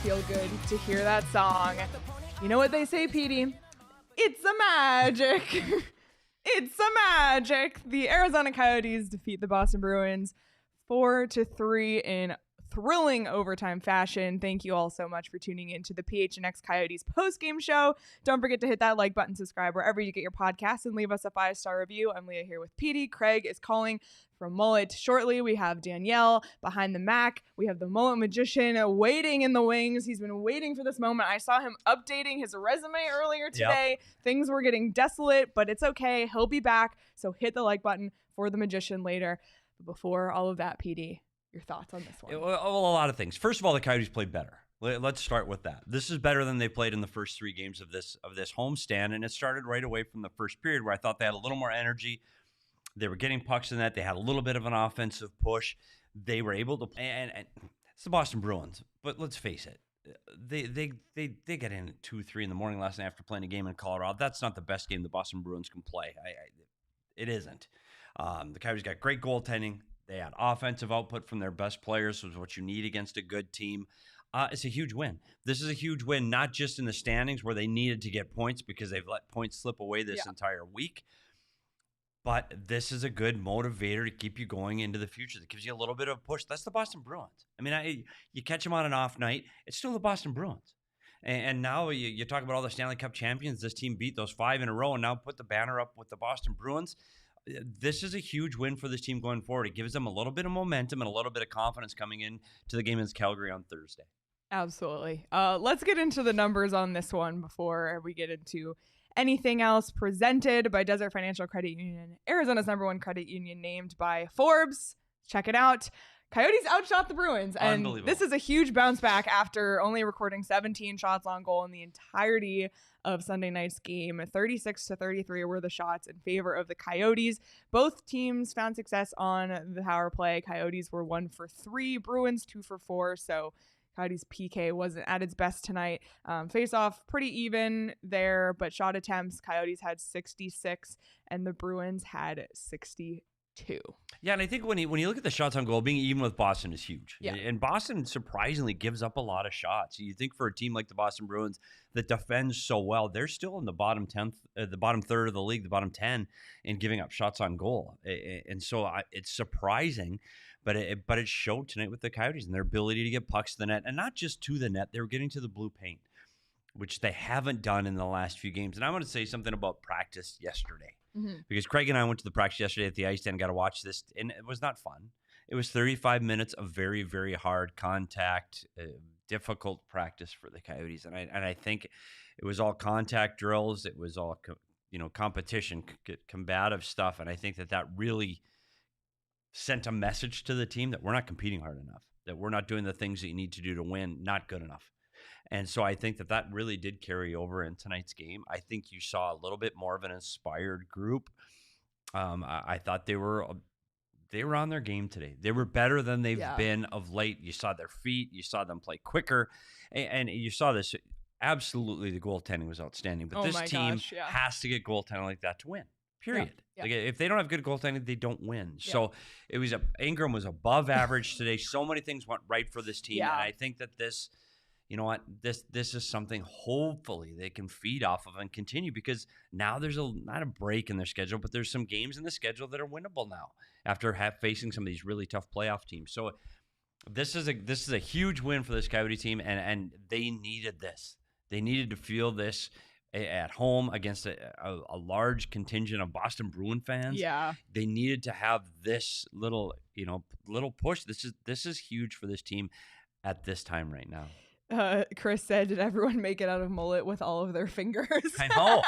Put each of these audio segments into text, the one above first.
Feel good to hear that song. You know what they say, Petey? It's a magic. It's a magic. The Arizona Coyotes defeat the Boston Bruins 4-3 in thrilling overtime fashion. Thank you all so much for tuning in to the PHNX Coyotes postgame show. Don't forget to hit that like button, subscribe wherever you get your podcasts, and leave us a 5-star review. I'm Leah here with Petey. Craig is calling from Mullett shortly. We have Danielle behind the Mac. We have the Mullett Magician waiting in the wings. He's been waiting for this moment. I saw him updating his resume earlier today. Yep. Things were getting desolate, but it's okay. He'll be back. So hit the like button for the Magician later. But before all of that, Petey, your thoughts on this one? Well, a lot of things. First of all, the Coyotes played better. Let's start with that. This is better than they played in the first 3 games of this homestand, and it started right away from the first period where I thought they had a little more energy. They were getting pucks in that. They had a little bit of an offensive push. They were able to play, and it's the Boston Bruins. But let's face it, they got in at 2-3 in the morning last night after playing a game in Colorado. That's not the best game the Boston Bruins can play. It isn't. The Coyotes got great goaltending. They had offensive output from their best players, which is what you need against a good team. It's a huge win. This is a huge win, not just in the standings where they needed to get points because they've let points slip away this entire week. But this is a good motivator to keep you going into the future. That gives you a little bit of a push. That's the Boston Bruins. I mean, you catch them on an off night, it's still the Boston Bruins. And now you talk about all the Stanley Cup champions. This team beat those 5 in a row and now put the banner up with the Boston Bruins. This is a huge win for this team going forward. It gives them a little bit of momentum and a little bit of confidence coming in to the game against Calgary on Thursday. Absolutely. Let's get into the numbers on this one before we get into anything else. Presented by Desert Financial Credit Union, Arizona's #1 credit union, named by Forbes. Check it out. Coyotes outshot the Bruins, and this is a huge bounce back after only recording 17 shots on goal in the entirety of Sunday night's game. 36-33 were the shots in favor of the Coyotes. Both teams found success on the power play. Coyotes were 1 for 3, Bruins 2 for 4. So Coyotes PK wasn't at its best tonight. Face off pretty even there, but shot attempts, Coyotes had 66 and the Bruins had 62. Yeah, and I think when you look at the shots on goal, being even with Boston is huge. Yeah. And Boston surprisingly gives up a lot of shots. You think for a team like the Boston Bruins that defends so well, they're still in the bottom 10th, the bottom third of the league, the bottom 10 in giving up shots on goal. And so it's surprising, but it showed tonight with the Coyotes and their ability to get pucks to the net, and not just to the net, they were getting to the blue paint, which they haven't done in the last few games. And I want to say something about practice yesterday. Mm-hmm. Because Craig and I went to the practice yesterday at the ice and got to watch this, and it was not fun. It was 35 minutes of very, very hard contact, difficult practice for the Coyotes, and I think it was all contact drills. It was all competition, combative stuff, and I think that really sent a message to the team that we're not competing hard enough, that we're not doing the things that you need to do to win, not good enough. And so I think that really did carry over in tonight's game. I think you saw a little bit more of an inspired group. I thought they were on their game today. They were better than they've been of late. You saw their feet. You saw them play quicker. And you saw this. Absolutely, the goaltending was outstanding. But this team has to get goaltending like that to win. Period. Yeah. Like, if they don't have good goaltending, they don't win. Yeah. So Ingram was above average today. So many things went right for this team. Yeah. And I think that this – you know what, this is something hopefully they can feed off of and continue, because now there's not a break in their schedule, but there's some games in the schedule that are winnable now after facing some of these really tough playoff teams. So this is a huge win for this Coyote team, and they needed this. They needed to feel this at home against a large contingent of Boston Bruin fans. Yeah, they needed to have this little push. This is huge for this team at this time right now. Chris said, did everyone make it out of Mullett with all of their fingers? I know.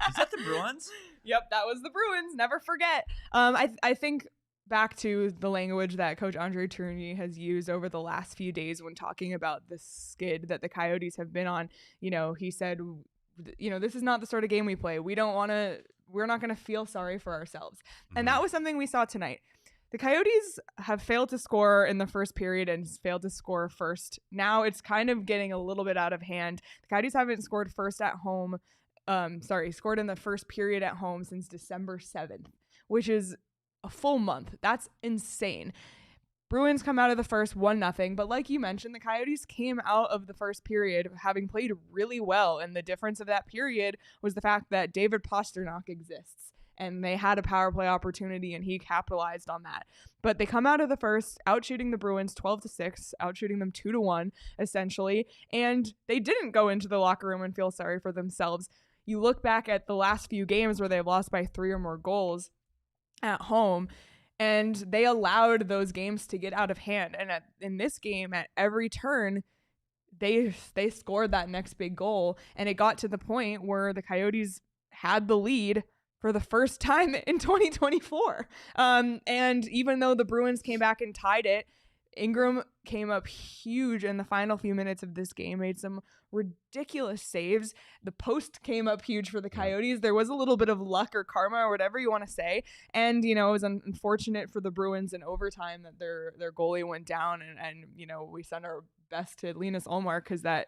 Is that the Bruins? Yep, that was the Bruins. Never forget. I think back to the language that Coach Andre Tourigny has used over the last few days when talking about the skid that the Coyotes have been on. He said, this is not the sort of game we play. We're not going to feel sorry for ourselves. And that was something we saw tonight. The Coyotes have failed to score in the first period and failed to score first. Now it's kind of getting a little bit out of hand. The Coyotes haven't scored scored in the first period at home since December 7th, which is a full month. That's insane. Bruins come out of the first 1-0, but like you mentioned, the Coyotes came out of the first period having played really well, and the difference of that period was the fact that David Pastrnak exists, and they had a power play opportunity, and he capitalized on that. But they come out of the first outshooting the Bruins 12-6, outshooting them 2-1, essentially, and they didn't go into the locker room and feel sorry for themselves. You look back at the last few games where they've lost by 3 or more goals at home, and they allowed those games to get out of hand. And in this game, at every turn, they scored that next big goal, and it got to the point where the Coyotes had the lead for the first time in 2024. And even though the Bruins came back and tied it, Ingram came up huge in the final few minutes of this game, made some ridiculous saves. The post came up huge for the Coyotes. There was a little bit of luck or karma or whatever you want to say. And, it was unfortunate for the Bruins in overtime that their goalie went down. And we sent our best to Linus Ullmark because that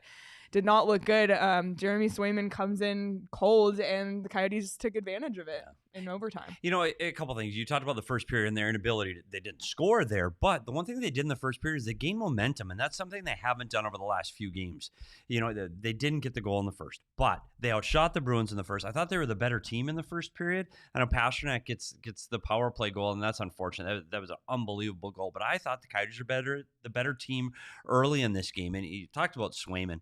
did not look good. Jeremy Swayman comes in cold, and the Coyotes took advantage of it in overtime. A couple things. You talked about the first period and their inability. They didn't score there, but the one thing they did in the first period is they gained momentum, and that's something they haven't done over the last few games. They didn't get the goal in the first, but they outshot the Bruins in the first. I thought they were the better team in the first period. I know Pastrnak gets the power play goal, and that's unfortunate. That was an unbelievable goal, but I thought the Coyotes are the better team early in this game. And you talked about Swayman.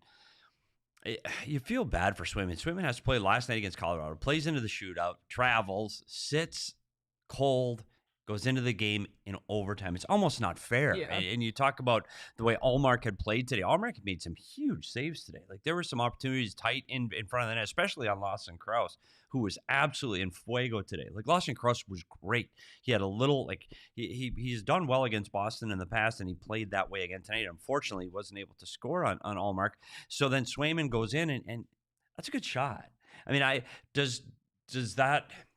You feel bad for Swayman. Swayman has to play last night against Colorado, plays into the shootout, travels, sits cold, goes into the game in overtime. It's almost not fair. Yeah. And you talk about the way Ullmark had played today. Ullmark had made some huge saves today. Like, there were some opportunities tight in front of the net, especially on Lawson Krause, who was absolutely in fuego today. Like, Lawson Krause was great. He had a little, he's done well against Boston in the past, and he played that way again tonight. Unfortunately, he wasn't able to score on Ullmark. So then Swayman goes in, and that's a good shot. I mean, does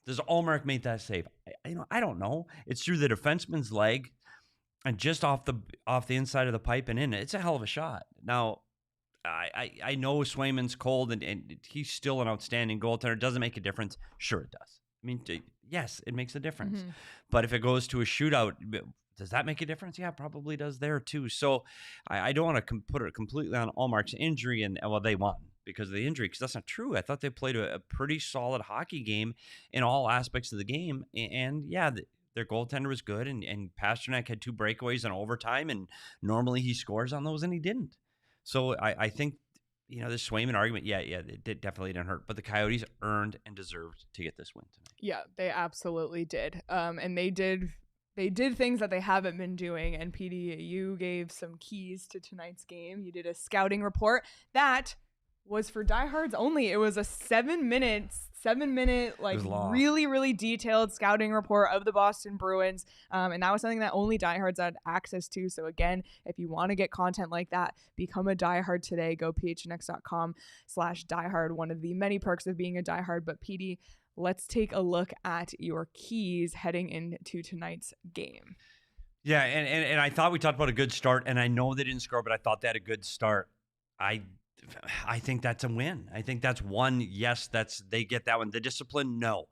Ullmark make that save? I don't know. It's through the defenseman's leg and just off the inside of the pipe and in. It's a hell of a shot. Now, I know Swayman's cold and he's still an outstanding goaltender. Doesn't make a difference. Sure it does. I mean, yes, it makes a difference. Mm-hmm. But if it goes to a shootout, does that make a difference? Yeah, it probably does there too. So I don't want to put it completely on Ullmark's injury and, well, they won because of the injury, because that's not true. I thought they played a pretty solid hockey game in all aspects of the game. And yeah, their goaltender was good, and Pastrnak had 2 breakaways in overtime, and normally he scores on those, and he didn't. So I think, this Swayman argument, it definitely didn't hurt. But the Coyotes earned and deserved to get this win tonight. Yeah, they absolutely did. And they did things that they haven't been doing. And Petey, you gave some keys to tonight's game. You did a scouting report that was for diehards only. It was a 7-minute, really, really detailed scouting report of the Boston Bruins. And that was something that only diehards had access to. So again, if you want to get content like that, become a diehard today. Go phnx.com/diehard, one of the many perks of being a diehard. But Petey, let's take a look at your keys heading into tonight's game. Yeah, and I thought we talked about a good start, and I know they didn't score, but I thought they had a good start. I think that's a win. I think that's one. Yes, they get that one. The discipline, no.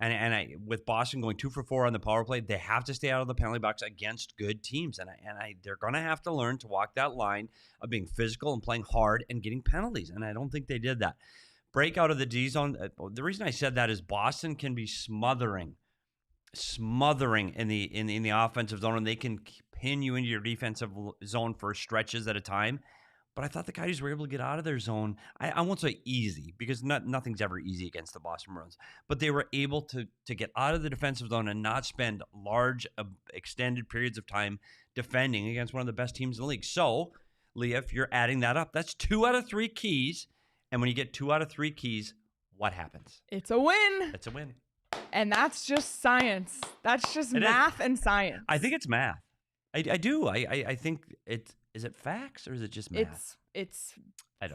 And with Boston going 2 for 4 on the power play, they have to stay out of the penalty box against good teams. And they're going to have to learn to walk that line of being physical and playing hard and getting penalties. And I don't think they did that. Break out of the D zone. The reason I said that is Boston can be smothering in the offensive zone, and they can pin you into your defensive zone for stretches at a time. But I thought the Coyotes were able to get out of their zone. I won't say easy, because nothing's ever easy against the Boston Bruins. But they were able to get out of the defensive zone and not spend large, extended periods of time defending against one of the best teams in the league. So Leah, if you're adding that up, that's 2 out of 3 keys. And when you get 2 out of 3 keys, what happens? It's a win. It's a win. And that's just science. That's just math and science. I think it's math. I do. I think is it facts or is it just math? It's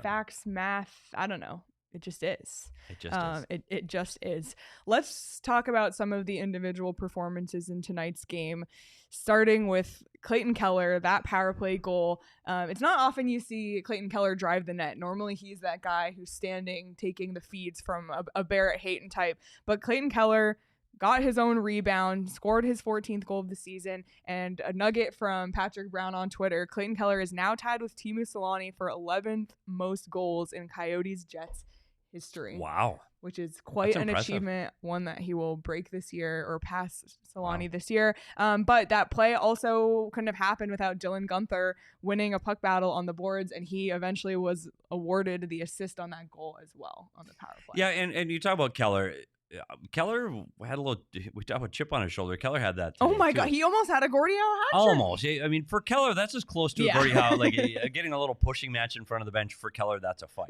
facts, math. I don't know. It just is. It just is. It just is. Let's talk about some of the individual performances in tonight's game, starting with Clayton Keller, that power play goal. It's not often you see Clayton Keller drive the net. Normally he's that guy who's standing, taking the feeds from a Barrett Hayton type. But Clayton Keller got his own rebound, scored his 14th goal of the season, and a nugget from Patrick Brown on Twitter. Clayton Keller is now tied with Teemu Selanne for 11th most goals in Coyotes Jets history. Wow. Which is quite an achievement, one that he will break this year or pass Selanne this year. But that play also couldn't have happened without Dylan Guenther winning a puck battle on the boards, and he eventually was awarded the assist on that goal as well on the power play. Yeah, and you talk about Keller. Keller had a little, we talked about chip on his shoulder. Keller had that. Oh my God. He almost had a Gordie Howe hat trick. Almost. I mean, for Keller, that's as close to a Gordie Howe. Like getting a little pushing match in front of the bench for Keller, that's a fight.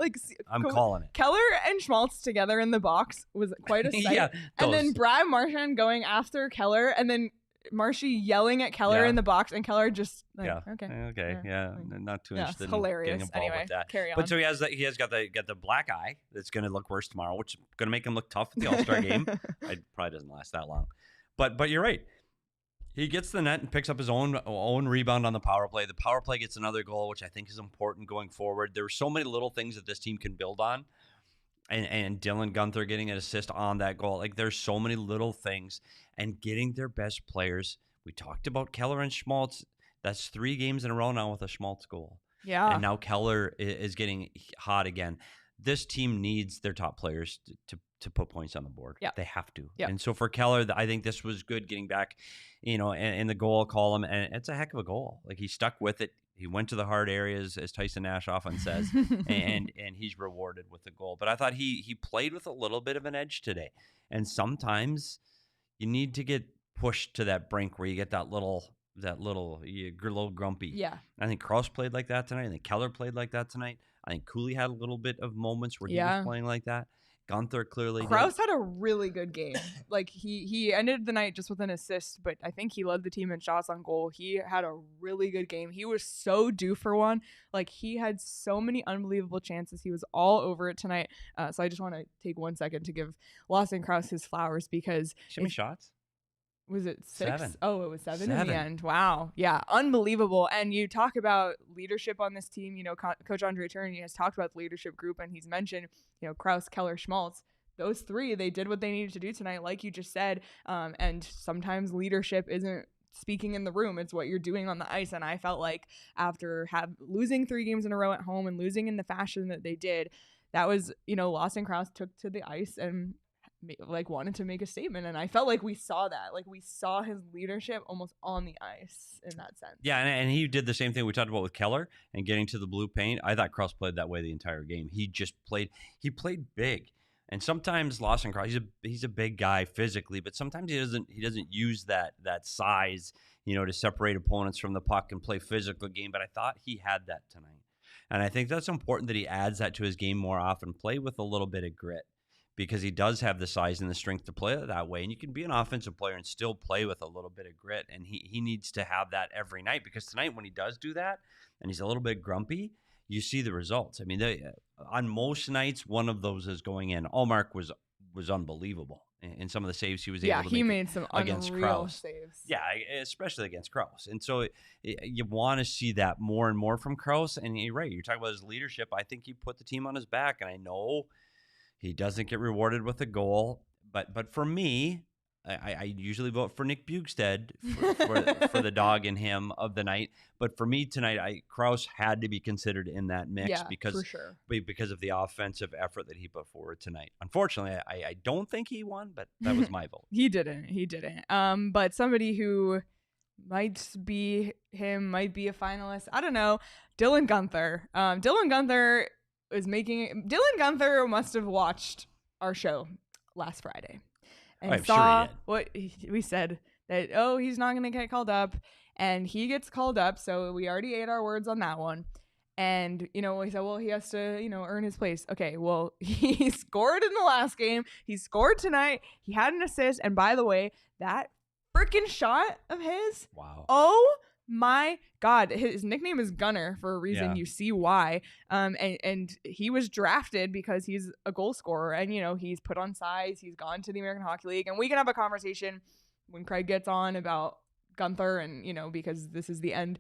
I'm calling it. Keller and Schmaltz together in the box was quite a sight. And then Brad Marchand going after Keller, and then Marshy yelling at Keller in the box, and Keller just okay, not too interested. It's hilarious. In getting involved with that. Carry on. But so he has got the black eye that's going to look worse tomorrow, which is going to make him look tough at the All-Star game. It probably doesn't last that long, but you're right. He gets the net and picks up his own rebound on the power play. The power play gets another goal, which I think is important going forward. There are so many little things that this team can build on. And Dylan Guenther getting an assist on that goal. Like, there's so many little things. And getting their best players. We talked about Keller and Schmaltz. That's 3 games in a row now with a Schmaltz goal. Yeah. And now Keller is getting hot again. This team needs their top players to put points on the board. Yeah. They have to. Yeah. And so for Keller, I think this was good getting back, in the goal column. And it's a heck of a goal. Like, he stuck with it. He went to the hard areas, as Tyson Nash often says, and he's rewarded with the goal. But I thought he played with a little bit of an edge today. And sometimes you need to get pushed to that brink where you get that little grumpy. Yeah. I think Krause played like that tonight. I think Keller played like that tonight. I think Cooley had a little bit of moments where he was playing like that. Guenther clearly Krause had a really good game. Like, he ended the night just with an assist, but I think he led the team in shots on goal. He had a really good game. He was so due for one. Like, he had so many unbelievable chances. He was all over it tonight. So I just want to take 1 second to give Lawson Krause his flowers, because how many shots? Was it 6? 7. Oh, it was 7 in the end. Wow. Yeah. Unbelievable. And you talk about leadership on this team. Coach Andre Tourigny has talked about the leadership group, and he's mentioned, Krause, Keller, Schmaltz. Those 3, they did what they needed to do tonight, like you just said. And sometimes leadership isn't speaking in the room. It's what you're doing on the ice. And I felt like after losing 3 games in a row at home and losing in the fashion that they did, that was, Lawson Krause took to the ice and wanted to make a statement, and I felt like we saw that. Like, we saw his leadership almost on the ice in that sense. Yeah, and he did the same thing we talked about with Keller and getting to the blue paint. I thought Krause played that way the entire game. He played big, and sometimes Lawson Krause, he's a big guy physically, but sometimes he doesn't use that size, to separate opponents from the puck and play physical game. But I thought he had that tonight, and I think that's important that he adds that to his game more often. Play with a little bit of grit, because he does have the size and the strength to play that way. And you can be an offensive player and still play with a little bit of grit. And he needs to have that every night, because tonight when he does do that and he's a little bit grumpy, you see the results. I mean, on most nights, one of those is going in. Allmark was unbelievable in some of the saves he was able to make. Yeah, he made some against unreal Krause. saves. Yeah, especially against Krause. And so you want to see that more and more from Krause. And you're right, you're talking about his leadership. I think he put the team on his back, and I know he doesn't get rewarded with a goal, but for me, I usually vote for Nick Bjugstad for the dog in him of the night. But for me tonight, Krause had to be considered in that mix because of the offensive effort that he put forward tonight. Unfortunately, I don't think he won, but that was my vote. He didn't. But somebody who might be a finalist. I don't know. Dylan Guenther. Dylan Guenther must have watched our show last Friday and saw what we said, that, he's not going to get called up, and he gets called up. So we already ate our words on that one. And, you know, he said, well, he has to, you know, earn his place. Okay, well, he scored in the last game. He scored tonight. He had an assist. And by the way, that freaking shot of his. Wow. Oh my God. His nickname is Gunner for a reason. Yeah. You see why. And he was drafted because he's a goal scorer. And, you know, he's put on size. He's gone to the American Hockey League. And we can have a conversation when Craig gets on about Guenther and, you know, because this is the end.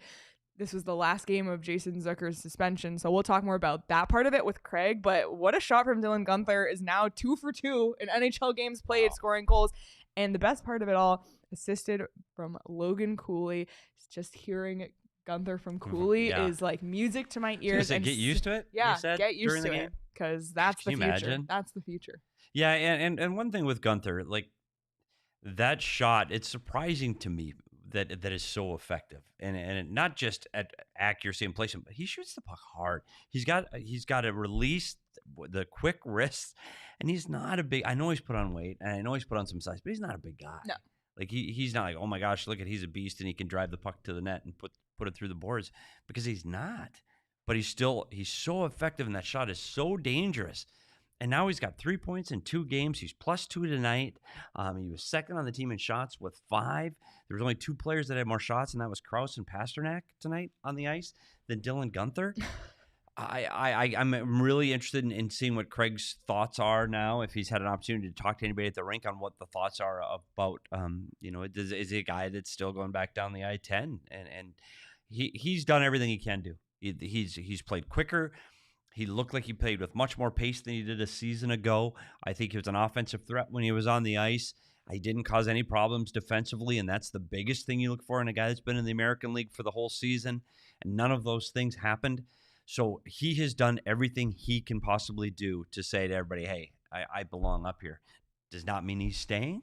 This was the last game of Jason Zucker's suspension, so we'll talk more about that part of it with Craig. But what a shot from Dylan Guenther, is now 2 for 2 in NHL games played, scoring goals. And the best part of it all, assisted from Logan Cooley. Just hearing Guenther from Cooley is like music to my ears. And get used to it. Yeah, get used to it, because that's the future. Imagine? That's the future. Yeah, and one thing with Guenther, like that shot, it's surprising to me that is so effective, and not just at accuracy and placement, but he shoots the puck hard. He's got to release the quick wrists, and he's not a big. I know he's put on weight, and I know he's put on some size, but he's not a big guy. No, like he's not like, oh my gosh, look at, he's a beast and he can drive the puck to the net and put it through the boards, because he's not. But he's so effective, and that shot is so dangerous. And now he's got 3 points in 2 games. He's +2 tonight. He was second on the team in shots with 5. There was only 2 players that had more shots, and that was Krause and Pasternak tonight on the ice than Dylan Guenther. I'm really interested in seeing what Craig's thoughts are now, if he's had an opportunity to talk to anybody at the rink on what the thoughts are about, you know, is he a guy that's still going back down the I-10? And he's done everything he can do. He's played quicker. He looked like he played with much more pace than he did a season ago. I think he was an offensive threat when he was on the ice. He didn't cause any problems defensively, and that's the biggest thing you look for in a guy that's been in the American League for the whole season, and none of those things happened. So he has done everything he can possibly do to say to everybody, hey, I belong up here. Does not mean he's staying,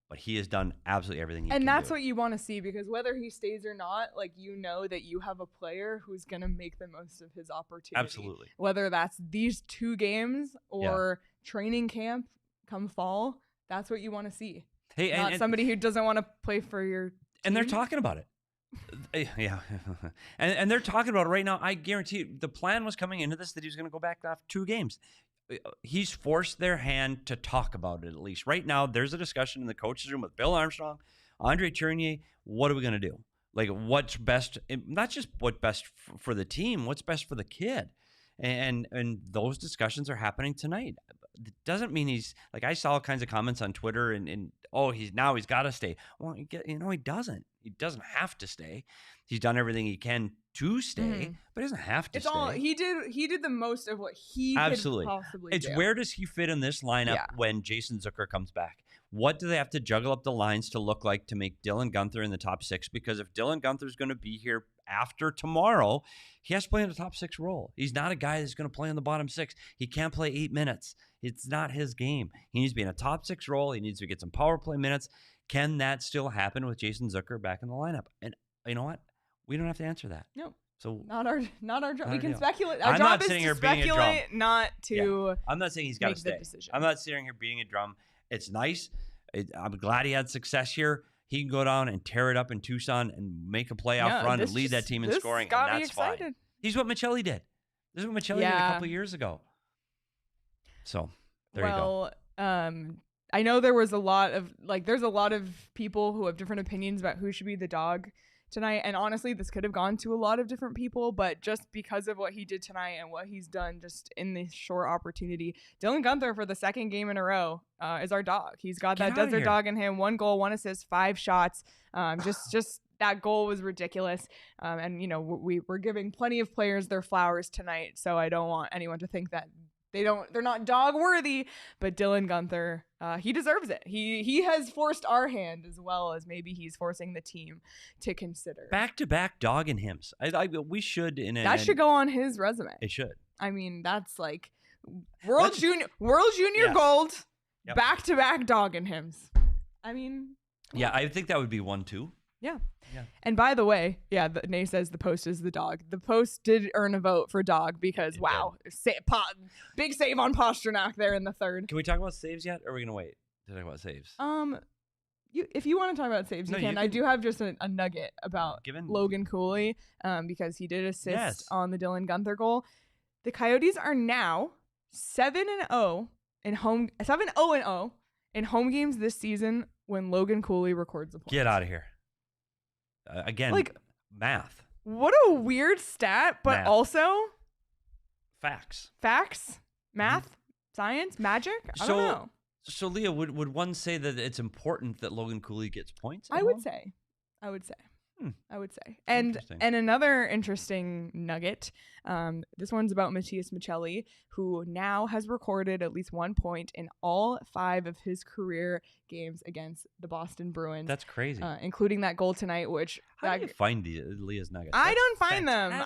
but he has done absolutely everything he can do. And that's what you want to see, because whether he stays or not, like, you know that you have a player who's going to make the most of his opportunity. Absolutely. Whether that's these 2 games or training camp come fall, that's what you want to see. Hey, not somebody who doesn't want to play for your team. And they're talking about it. Yeah. and they're talking about it right now. I guarantee you, the plan was coming into this that he was going to go back after 2 games. He's forced their hand to talk about it, at least. Right now, there's a discussion in the coaches' room with Bill Armstrong, Andre Tournier. What are we going to do? Like, what's best, not just what's best for the team, what's best for the kid. And those discussions are happening tonight. It doesn't mean he's, like, I saw all kinds of comments on Twitter and he's got to stay. Well, he doesn't. He doesn't have to stay. He's done everything he can to stay, but he doesn't have to stay. He did the most of what he could possibly do. Where does he fit in this lineup when Jason Zucker comes back? What do they have to juggle up the lines to look like to make Dylan Guenther in the top 6? Because if Dylan Guenther is going to be here after tomorrow, he has to play in the top 6 role. He's not a guy that's going to play in the bottom 6. He can't play 8 minutes. It's not his game. He needs to be in a top 6 role. He needs to get some power play minutes. Can that still happen with Jason Zucker back in the lineup? And you know what? We don't have to answer that. No. So not our job. We can speculate. I'm not sitting here beating a drum. Not to. Yeah. I'm not saying he's got to stay. I'm not sitting here beating a drum. It's nice. I'm glad he had success here. He can go down and tear it up in Tucson and make a playoff run and lead that team in scoring, and that's fine. He's what Maccelli did. This is what Maccelli did a couple of years ago. So there you go. I know there's a lot of people who have different opinions about who should be the dog tonight, and honestly, this could have gone to a lot of different people, but just because of what he did tonight and what he's done just in this short opportunity, Dylan Guenther for the 2nd game in a row is our dog. He's got that desert dog in him. 1 goal, 1 assist, 5 shots. Just that goal was ridiculous. And you know, we're giving plenty of players their flowers tonight, so I don't want anyone to think that they're not dog worthy, but Dylan Guenther, he deserves it. He has forced our hand as well as maybe he's forcing the team to consider. Back-to-back dog and hymns. We should that should go on his resume. It should. I mean, that's like World Junior Gold, back-to-back dog and hymns. I mean, yeah, I think that would be 1 too. Yeah. And by the way, Nate says the Post is the dog. The Post did earn a vote for dog because, big save on Pasternak there in the 3rd. Can we talk about saves yet, or are we going to wait to talk about saves? if you want to talk about saves, you can. I do have just a nugget about Logan Cooley because he did assist on the Dylan Guenther goal. The Coyotes are now 7-0 in home 7-0 in home games this season when Logan Cooley records the points. Get out of here. Again, like math. What a weird stat, but also facts. Math, science, magic. I don't know. So, Leah, would one say that it's important that Logan Cooley gets points? I would say. And another interesting nugget. This one's about Matias Maccelli, who now has recorded at least 1 point in all 5 of his career games against the Boston Bruins. That's crazy. Including that goal tonight, which... How do you find Leah's nuggets? I don't find them.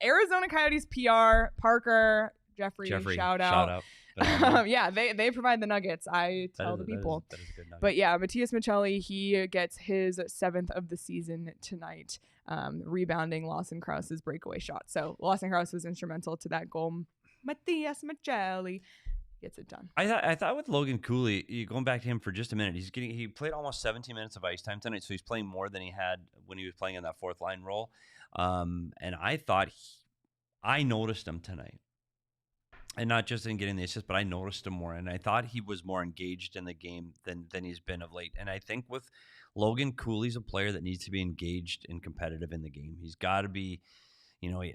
Arizona Coyotes PR, Parker, Jeffrey shout out. Yeah, they provide the nuggets. I tell the people. That is a good nugget. But yeah, Matias Maccelli, he gets his 7th of the season tonight, rebounding Lawson Krause's breakaway shot. So Lawson Krause was instrumental to that goal. Matias Maccelli gets it done. I thought with Logan Cooley, going back to him for just a minute, he played almost 17 minutes of ice time tonight, so he's playing more than he had when he was playing in that 4th line role. And I thought I noticed him tonight. And not just in getting the assist, but I noticed him more. And I thought he was more engaged in the game than he's been of late. And I think with Logan Cooley's a player that needs to be engaged and competitive in the game. He's got to be,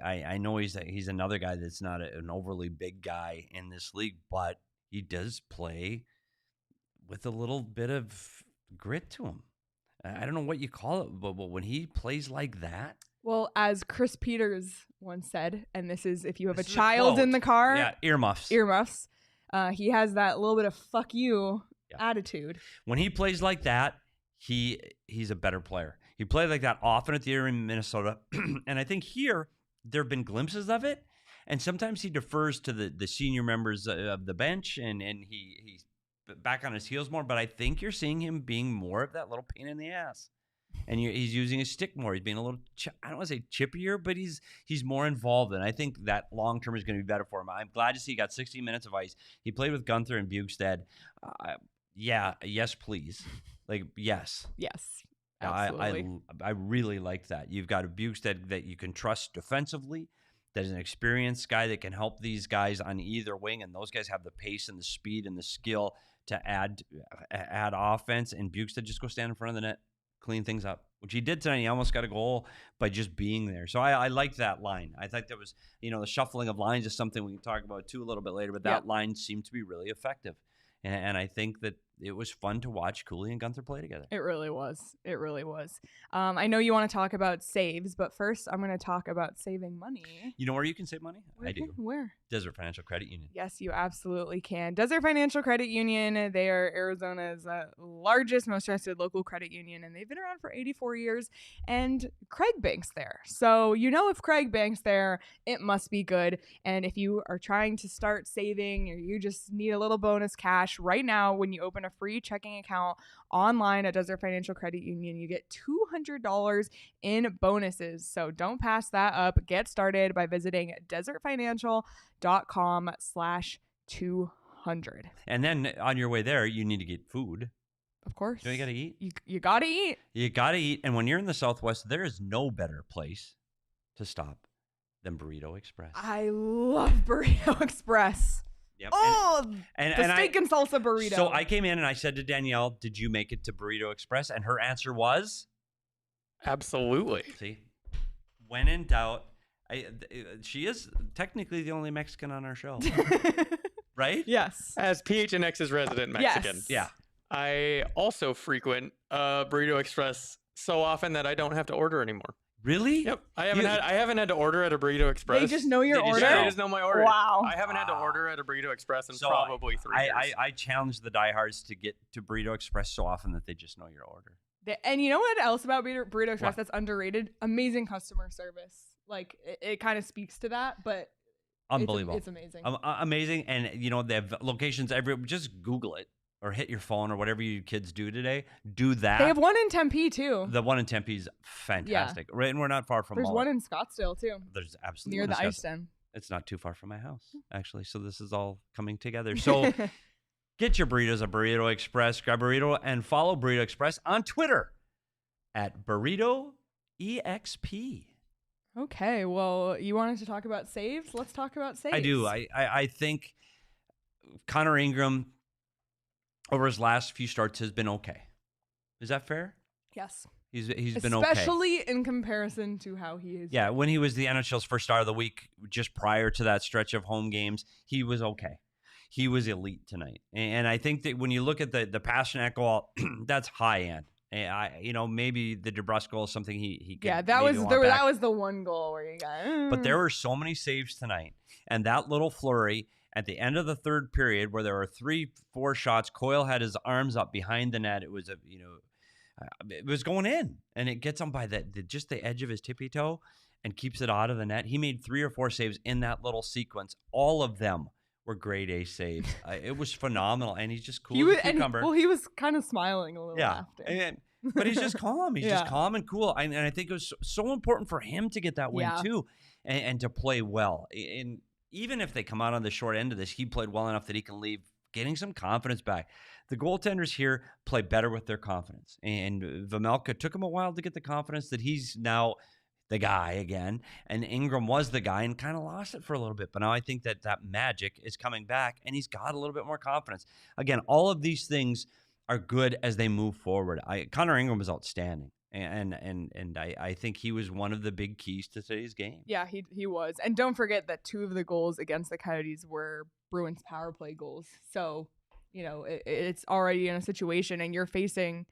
I know he's another guy that's not an overly big guy in this league, but he does play with a little bit of grit to him. I don't know what you call it, but when he plays like that. Well, as Chris Peters once said, and this is if you have a child in the car. Yeah, earmuffs. He has that little bit of fuck you attitude. When he plays like that, he's a better player. He played like that often at the year in Minnesota. And I think here there have been glimpses of it. And sometimes he defers to the senior members of the bench and he's back on his heels more. But I think you're seeing him being more of that little pain in the ass. And he's using his stick more. He's being a little, I don't want to say chippier, but he's more involved. And I think that long term is going to be better for him. I'm glad to see he got 16 minutes of ice. He played with Guenther and Bukestad. Yes, please. Yes. Yes, absolutely. I really like that. You've got a Bukestad that you can trust defensively, that is an experienced guy that can help these guys on either wing. And those guys have the pace and the speed and the skill to add offense. And Bukestad just go stand in front of the net. Clean things up, which he did tonight. He almost got a goal by just being there. So I liked that line. I thought that was, the shuffling of lines is something we can talk about too a little bit later, but that line seemed to be really effective. And I think that it was fun to watch Cooley and Guenther play together. It really was. I know you want to talk about saves, but first I'm going to talk about saving money. You know where you can save money? I do. Where? Desert Financial Credit Union. Yes, you absolutely can. Desert Financial Credit Union, they are Arizona's largest, most trusted local credit union, and they've been around for 84 years, and Craig banks there. So if Craig banks there, it must be good. And if you are trying to start saving or you just need a little bonus cash, right now when you open a free checking account online at Desert Financial Credit Union, you get $200 in bonuses. So don't pass that up. Get started by visiting desertfinancial.com/200. And then on your way there, you need to get food. Of course. You got to eat. You got to eat. You got to eat. And when you're in the Southwest, there is no better place to stop than Burrito Express. I love Burrito Express. Yep. And the steak and salsa burrito. So I came in and I said to Danielle, "Did you make it to Burrito Express?" And her answer was, "Absolutely." See, when in doubt, she is technically the only Mexican on our show, right? Yes. As PHNX's resident Mexican. Yes. Yeah. I also frequent Burrito Express so often that I don't have to order anymore. Really? Yep. I haven't had to order at a Burrito Express. They just know your order? Yeah, they just know my order. Wow. I haven't had to order at a Burrito Express in probably 3 years. I challenge the diehards to get to Burrito Express so often that they just know your order. And you know what else about Burrito Express that's underrated? Amazing customer service. It kind of speaks to that, but unbelievable. It's amazing. Amazing. And, they have locations everywhere. Just Google it. Or hit your phone or whatever you kids do today. Do that. They have one in Tempe, too. The one in Tempe is fantastic. Yeah. Right, and we're not far from There's Mullett. one in Scottsdale, too. There's absolutely near the ice den. It's not too far from my house, actually. So this is all coming together. So Get your burritos at Burrito Express. Grab burrito and follow Burrito Express on Twitter at BurritoEXP. Okay, well, you wanted to talk about saves? Let's talk about saves. I do. I think Connor Ingram over his last few starts has been okay. Is that fair? Yes. He's been okay. Especially in comparison to how he is. Yeah, when he was the NHL's first star of the week, just prior to that stretch of home games, he was okay. He was elite tonight. And I think that when you look at the Pastrnak goal, that's high end. And maybe the DeBrusque goal is something he yeah, that was the one goal where you got. But there were so many saves tonight, and that little flurry at the end of the third period where there were 3-4 shots. Coyle had his arms up behind the net. It was it was going in, and it gets him by just the edge of his tippy toe and keeps it out of the net. He made 3 or 4 saves in that little sequence. All of them were grade A saves. It was phenomenal, and he's just cool as a cucumber. He was kind of smiling a little after. But he's just calm. He's just calm and cool. And I think it was so important for him to get that win too, and to play well. And even if they come out on the short end of this, he played well enough that he can leave getting some confidence back. The goaltenders here play better with their confidence. And Vejmelka took him a while to get the confidence that he's now the guy again. And Ingram was the guy and kind of lost it for a little bit. But now I think that magic is coming back, and he's got a little bit more confidence. Again, all of these things are good as they move forward. Connor Ingram was outstanding. And I think he was one of the big keys to today's game. Yeah, he was. And don't forget that 2 of the goals against the Coyotes were Bruins power play goals. So, it's already in a situation, and you're facing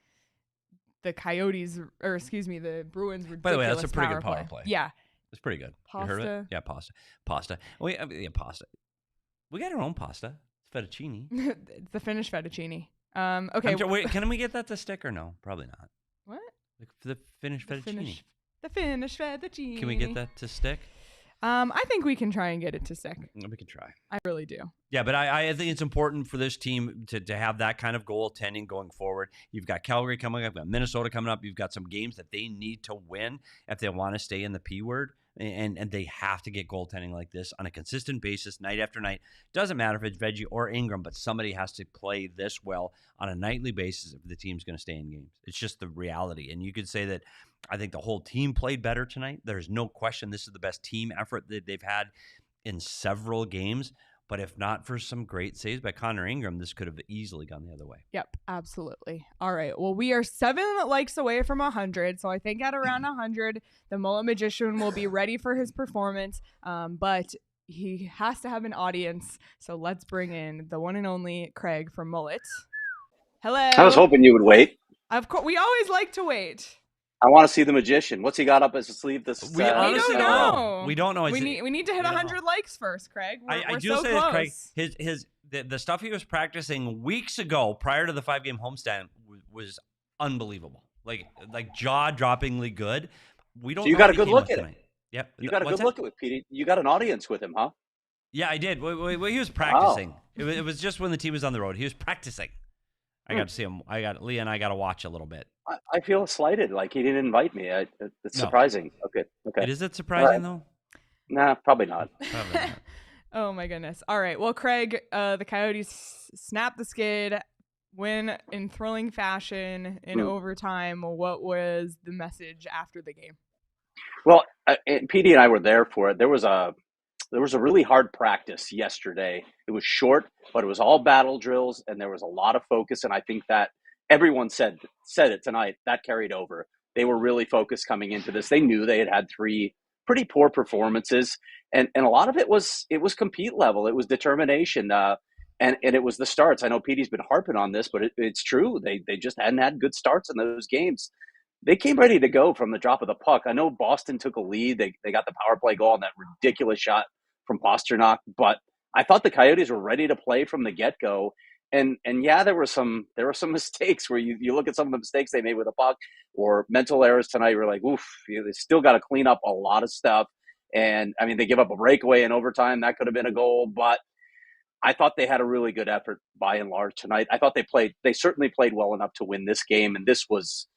the Coyotes, or excuse me, the Bruins ridiculous. By the way, that's a pretty good power play. Yeah. It's pretty good. Pasta. You heard of it? Yeah, pasta. Pasta. Pasta. We got our own pasta. It's fettuccine. The Finnish fettuccine. Okay. Wait, can we get that to stick or no? Probably not. What? The Finnish fettuccine. The Finnish fettuccine. Can we get that to stick? I think we can try and get it to stick. We can try. I really do. Yeah, but I think it's important for this team to have that kind of goaltending going forward. You've got Calgary coming up, you've got Minnesota coming up. You've got some games that they need to win if they want to stay in the P word. And they have to get goaltending like this on a consistent basis, night after night. Doesn't matter if it's Veggie or Ingram, but somebody has to play this well on a nightly basis if the team's going to stay in games. It's just the reality. And you could say that I think the whole team played better tonight. There's no question this is the best team effort that they've had in several games. But if not for some great saves by Connor Ingram, this could have easily gone the other way. Yep, absolutely. All right. Well, we are 7 likes away from 100. So I think at around 100, the Mullett Magician will be ready for his performance. But he has to have an audience. So let's bring in the one and only Craig from Mullett. Hello. I was hoping you would wait. Of course. We always like to wait. I want to see the magician. What's he got up his sleeve? We honestly don't know. We don't know. We need to hit 100 likes first, Craig. We're do so say close. this, Craig. The stuff he was practicing weeks ago prior to the 5-game homestand was unbelievable. Like jaw-droppingly good. We don't. So you know got what a good he came look with at tonight. it. Yep. You got a good look at it, Petey. You got an audience with him, huh? Yeah, I did. He was practicing. Wow. It was just when the team was on the road. He was practicing. I got to see him. Leah and I got to watch a little bit. I feel slighted, like he didn't invite me. It's surprising. Okay. Is it surprising though? Nah, probably not. Probably not. Oh my goodness. All right. Well, Craig, the Coyotes snapped the skid, win in thrilling fashion in overtime. What was the message after the game? Well, Petey and I were there for it. There was a really hard practice yesterday. It was short, but it was all battle drills, and there was a lot of focus. And I think that everyone said it tonight. That carried over. They were really focused coming into this. They knew they had 3 pretty poor performances, and a lot of it was compete level. It was determination, and it was the starts. I know Petey's been harping on this, but it's true. They just hadn't had good starts in those games. They came ready to go from the drop of the puck. I know Boston took a lead. They got the power play goal on that ridiculous shot from Pastrnak, but I thought the Coyotes were ready to play from the get-go. And yeah, there were some mistakes where you look at some of the mistakes they made with the puck or mental errors tonight. You're like, oof, they still got to clean up a lot of stuff. And I mean, they give up a breakaway in overtime. That could have been a goal, but I thought they had a really good effort by and large tonight. I thought they certainly played well enough to win this game. And this was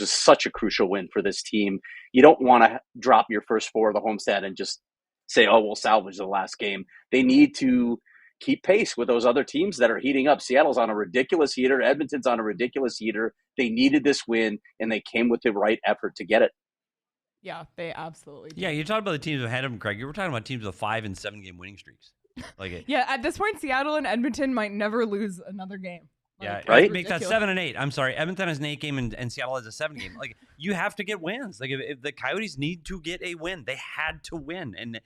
such a crucial win for this team. You don't want to drop your first 4 of the homestand and just say, oh, we'll salvage the last game. They need to keep pace with those other teams that are heating up. Seattle's on a ridiculous heater. Edmonton's on a ridiculous heater. They needed this win, and they came with the right effort to get it. Yeah, they absolutely did. Yeah, you're talking about the teams ahead of them, Craig. You were talking about teams with 5 and 7 game winning streaks. Yeah, at this point, Seattle and Edmonton might never lose another game. Yeah, right? Make that 7 and 8. I'm sorry, Edmonton has an 8 game and Seattle has a 7 game. Like, you have to get wins. Like, if the Coyotes need to get a win, they had to win. And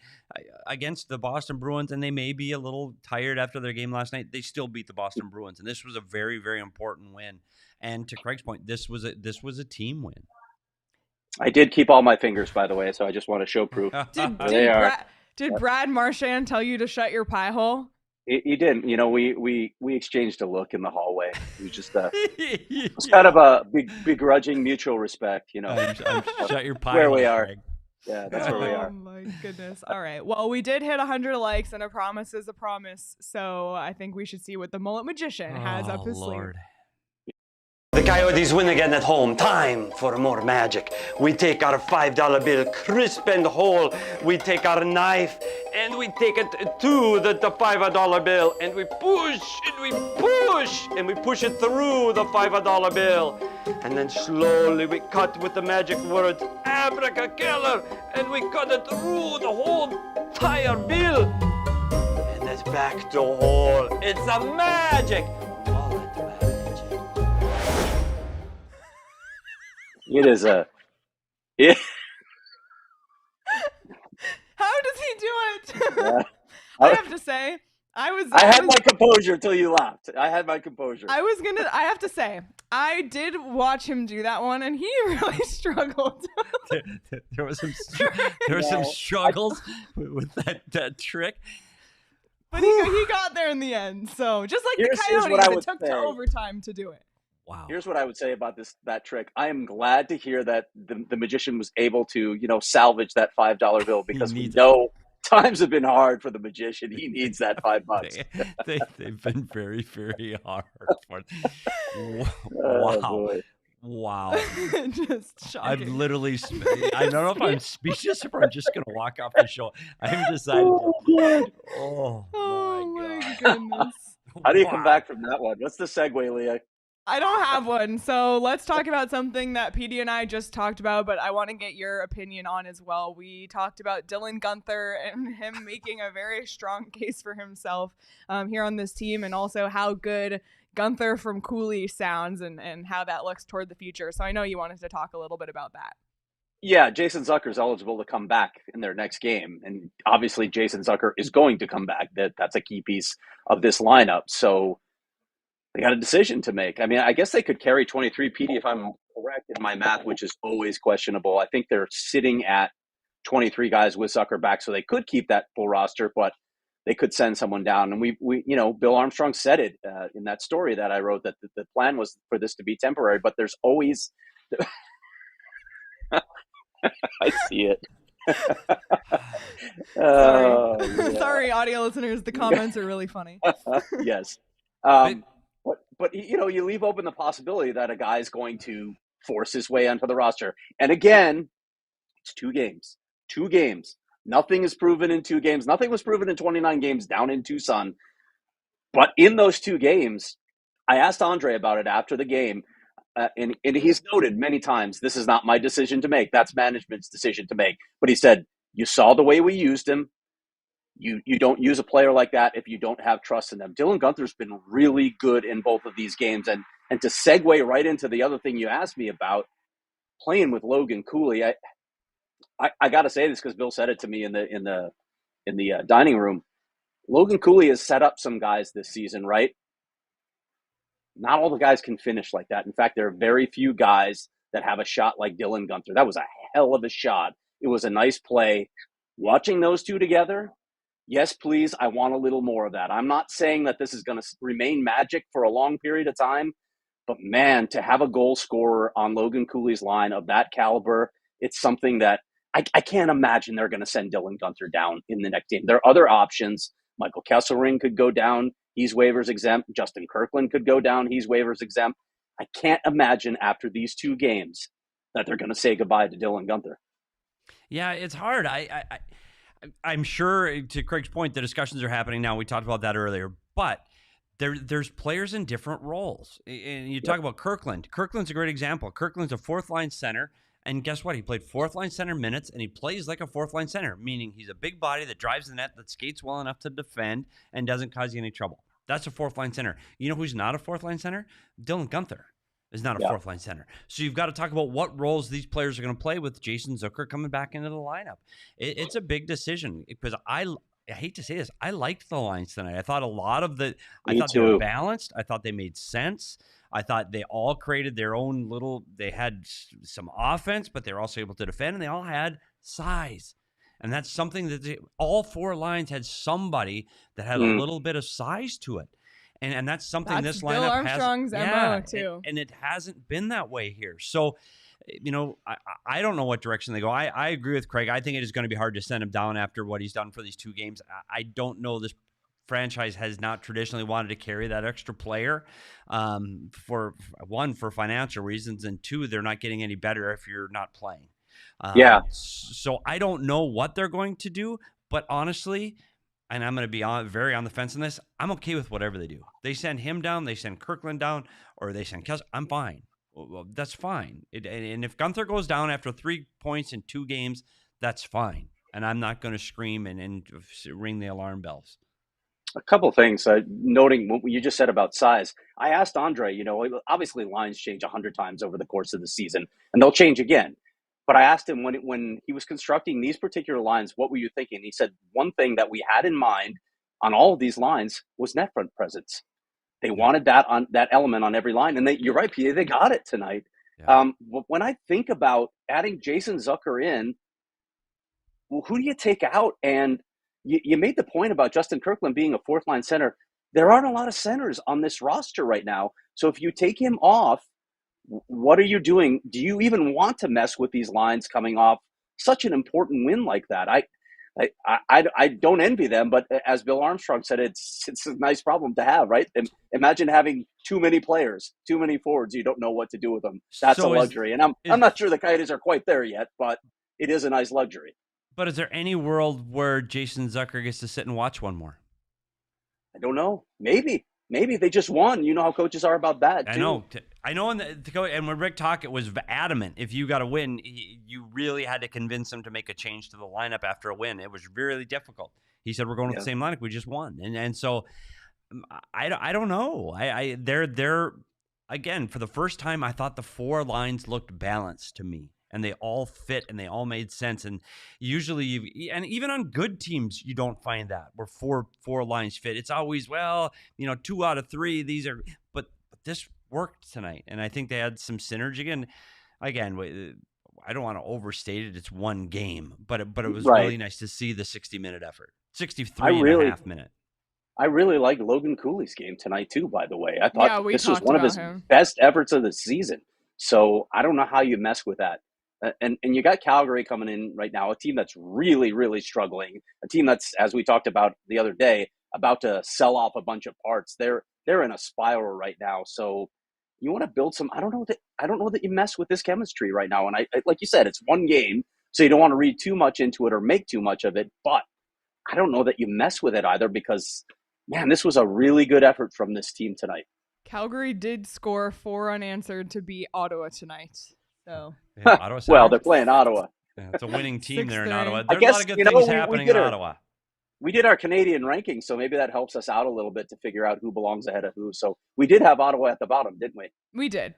against the Boston Bruins, and they may be a little tired after their game last night, they still beat the Boston Bruins, and this was a very, very important win. And to Craig's point, this was a team win. I did keep all my fingers, by the way, so I just want to show proof. Did Brad Marchand tell you to shut your pie hole? He didn't. You know, we exchanged a look in the hallway. It was just it was kind of a begrudging mutual respect. You know, I'm shut your pie where hole, we are. Craig. Yeah, that's where we are. Oh my goodness! All right. Well, we did hit 100 likes, and a promise is a promise. So I think we should see what the Mullett Magician has up his sleeve. The Coyotes win again at home. Time for more magic. We take our $5 bill, crisp and whole. We take our knife and we take it to the $5 bill. And we push and we push and we push it through the $5 bill. And then slowly we cut with the magic words, Abracadabra, and we cut it through the whole entire bill. And it's back to whole. It's a magic. Mullett Magic. It is a. How does he do it? Yeah. I have to say, I had my composure till you laughed. I had my composure. I have to say, I did watch him do that one, and he really struggled. There was some struggles with that trick. But he got there in the end. So just like the Coyotes, it took to overtime to do it. Wow. Here's what I would say about that trick. I am glad to hear that the magician was able to, salvage that $5 bill, because we know times have been hard for the magician. He needs that $5. They've been very, very hard for it. Oh, wow. boy. Wow. Just shocking. I'm literally, I don't know if I'm speechless or I'm just going to walk off the show. I haven't decided. Oh my goodness. How do you come back from that one? What's the segue, Leah? I don't have one. So let's talk about something that Petey and I just talked about, but I want to get your opinion on as well. We talked about Dylan Guenther and him making a very strong case for himself here on this team, and also how good Guenther from Cooley sounds and how that looks toward the future. So I know you wanted to talk a little bit about that. Yeah, Jason Zucker is eligible to come back in their next game. And obviously Jason Zucker is going to come back. That's a key piece of this lineup. So they got a decision to make. I mean, I guess they could carry 23, Petey, if I'm correct in my math, which is always questionable. I think they're sitting at 23 guys with Zucker back, so they could keep that full roster, but they could send someone down. And we Bill Armstrong said it in that story that I wrote, that the plan was for this to be temporary, but there's always I see it. Sorry, audio listeners. The comments are really funny. Yes. But you leave open the possibility that a guy's going to force his way onto the roster. And again, it's 2 games. 2 games. Nothing is proven in 2 games. Nothing was proven in 29 games down in Tucson. But in those 2 games, I asked Andre about it after the game, and he's noted many times, this is not my decision to make. That's management's decision to make. But he said, you saw the way we used him. You don't use a player like that if you don't have trust in them. Dylan Guenther's been really good in both of these games. And to segue right into the other thing you asked me about, playing with Logan Cooley, I got to say this because Bill said it to me in the dining room. Logan Cooley has set up some guys this season, right? Not all the guys can finish like that. In fact, there are very few guys that have a shot like Dylan Guenther. That was a hell of a shot. It was a nice play. Watching those two together, yes, please, I want a little more of that. I'm not saying that this is going to remain magic for a long period of time, but man, to have a goal scorer on Logan Cooley's line of that caliber, it's something that I can't imagine they're going to send Dylan Guenther down in the next game. There are other options. Michael Kesselring could go down. He's waivers exempt. Justin Kirkland could go down. He's waivers exempt. I can't imagine after these 2 games that they're going to say goodbye to Dylan Guenther. Yeah, it's hard. I'm sure, to Craig's point, the discussions are happening now. We talked about that earlier, but there's players in different roles. And you talk about Kirkland. Kirkland's a great example. Kirkland's a fourth-line center, and guess what? He played fourth-line center minutes, and he plays like a fourth-line center, meaning he's a big body that drives the net, that skates well enough to defend, and doesn't cause you any trouble. That's a fourth-line center. You know who's not a fourth-line center? Dylan Guenther is not a fourth-line center. So you've got to talk about what roles these players are going to play with Jason Zucker coming back into the lineup. It's a big decision because I hate to say this, I liked the lines tonight. I thought a lot of the – I thought they were balanced. I thought they made sense. I thought they all created their own little – they had some offense, but they were also able to defend, and they all had size. And that's something that all four lines had somebody that had a little bit of size to it. And that's something this lineup Bill Armstrong's MO too. And it hasn't been that way here. So, I don't know what direction they go. I agree with Craig. I think it is going to be hard to send him down after what he's done for these 2 games. I don't know. This franchise has not traditionally wanted to carry that extra player for financial reasons, and 2, they're not getting any better if you're not playing. So I don't know what they're going to do, but honestly, and I'm going to be very on the fence on this, I'm okay with whatever they do. They send him down, they send Kirkland down, or they send Kessler, I'm fine. Well, that's fine. And if Guenther goes down after 3 points in 2 games, that's fine. And I'm not going to scream and ring the alarm bells. A couple of things, noting what you just said about size. I asked Andre, obviously lines change 100 times over the course of the season, and they'll change again. But I asked him when he was constructing these particular lines, what were you thinking? He said one thing that we had in mind on all of these lines was net front presence. They wanted that element on every line, and you're right, Petey, they got it tonight. Yeah. When I think about adding Jason Zucker in, well, who do you take out? And you made the point about Justin Kirkland being a fourth line center. There aren't a lot of centers on this roster right now. So if you take him off, what are you doing? Do you even want to mess with these lines coming off such an important win like that? I don't envy them, but as Bill Armstrong said, it's a nice problem to have, right? And imagine having too many players, too many forwards. You don't know what to do with them. That's a luxury, and I'm not sure the Coyotes are quite there yet, but it is a nice luxury. But is there any world where Jason Zucker gets to sit and watch one more? I don't know. Maybe they just won. You know how coaches are about that, too. I know. And when Rick Tocchet was adamant, if you got a win, you really had to convince him to make a change to the lineup after a win. It was really difficult. He said, "We're going with the same lineup. We just won." And so I don't know. They're again, for the first time, I thought the 4 lines looked balanced to me. And they all fit and they all made sense. And usually, and even on good teams, you don't find that where four lines fit. It's always, 2 out of 3. These are, but this worked tonight. And I think they had some synergy. And again, I don't want to overstate it. It's one game, but it was really nice to see the 60-minute effort, 63 and a half minute. I really liked Logan Cooley's game tonight too, by the way. I thought this was one of his best efforts of the season. So I don't know how you mess with that. And you got Calgary coming in right now, a team that's really, really struggling, a team that's, as we talked about the other day, about to sell off a bunch of parts. They're in a spiral right now. So you want to build some. I don't know that you mess with this chemistry right now. And I like you said, it's one game, so you don't want to read too much into it or make too much of it. But I don't know that you mess with it either because, man, this was a really good effort from this team tonight. Calgary did score 4 unanswered to beat Ottawa tonight. So well, they're playing Ottawa. Yeah, it's a winning team there in Ottawa. There's a lot of good things happening in Ottawa. We did our Canadian rankings, so maybe that helps us out a little bit to figure out who belongs ahead of who. So we did have Ottawa at the bottom, didn't we? We did.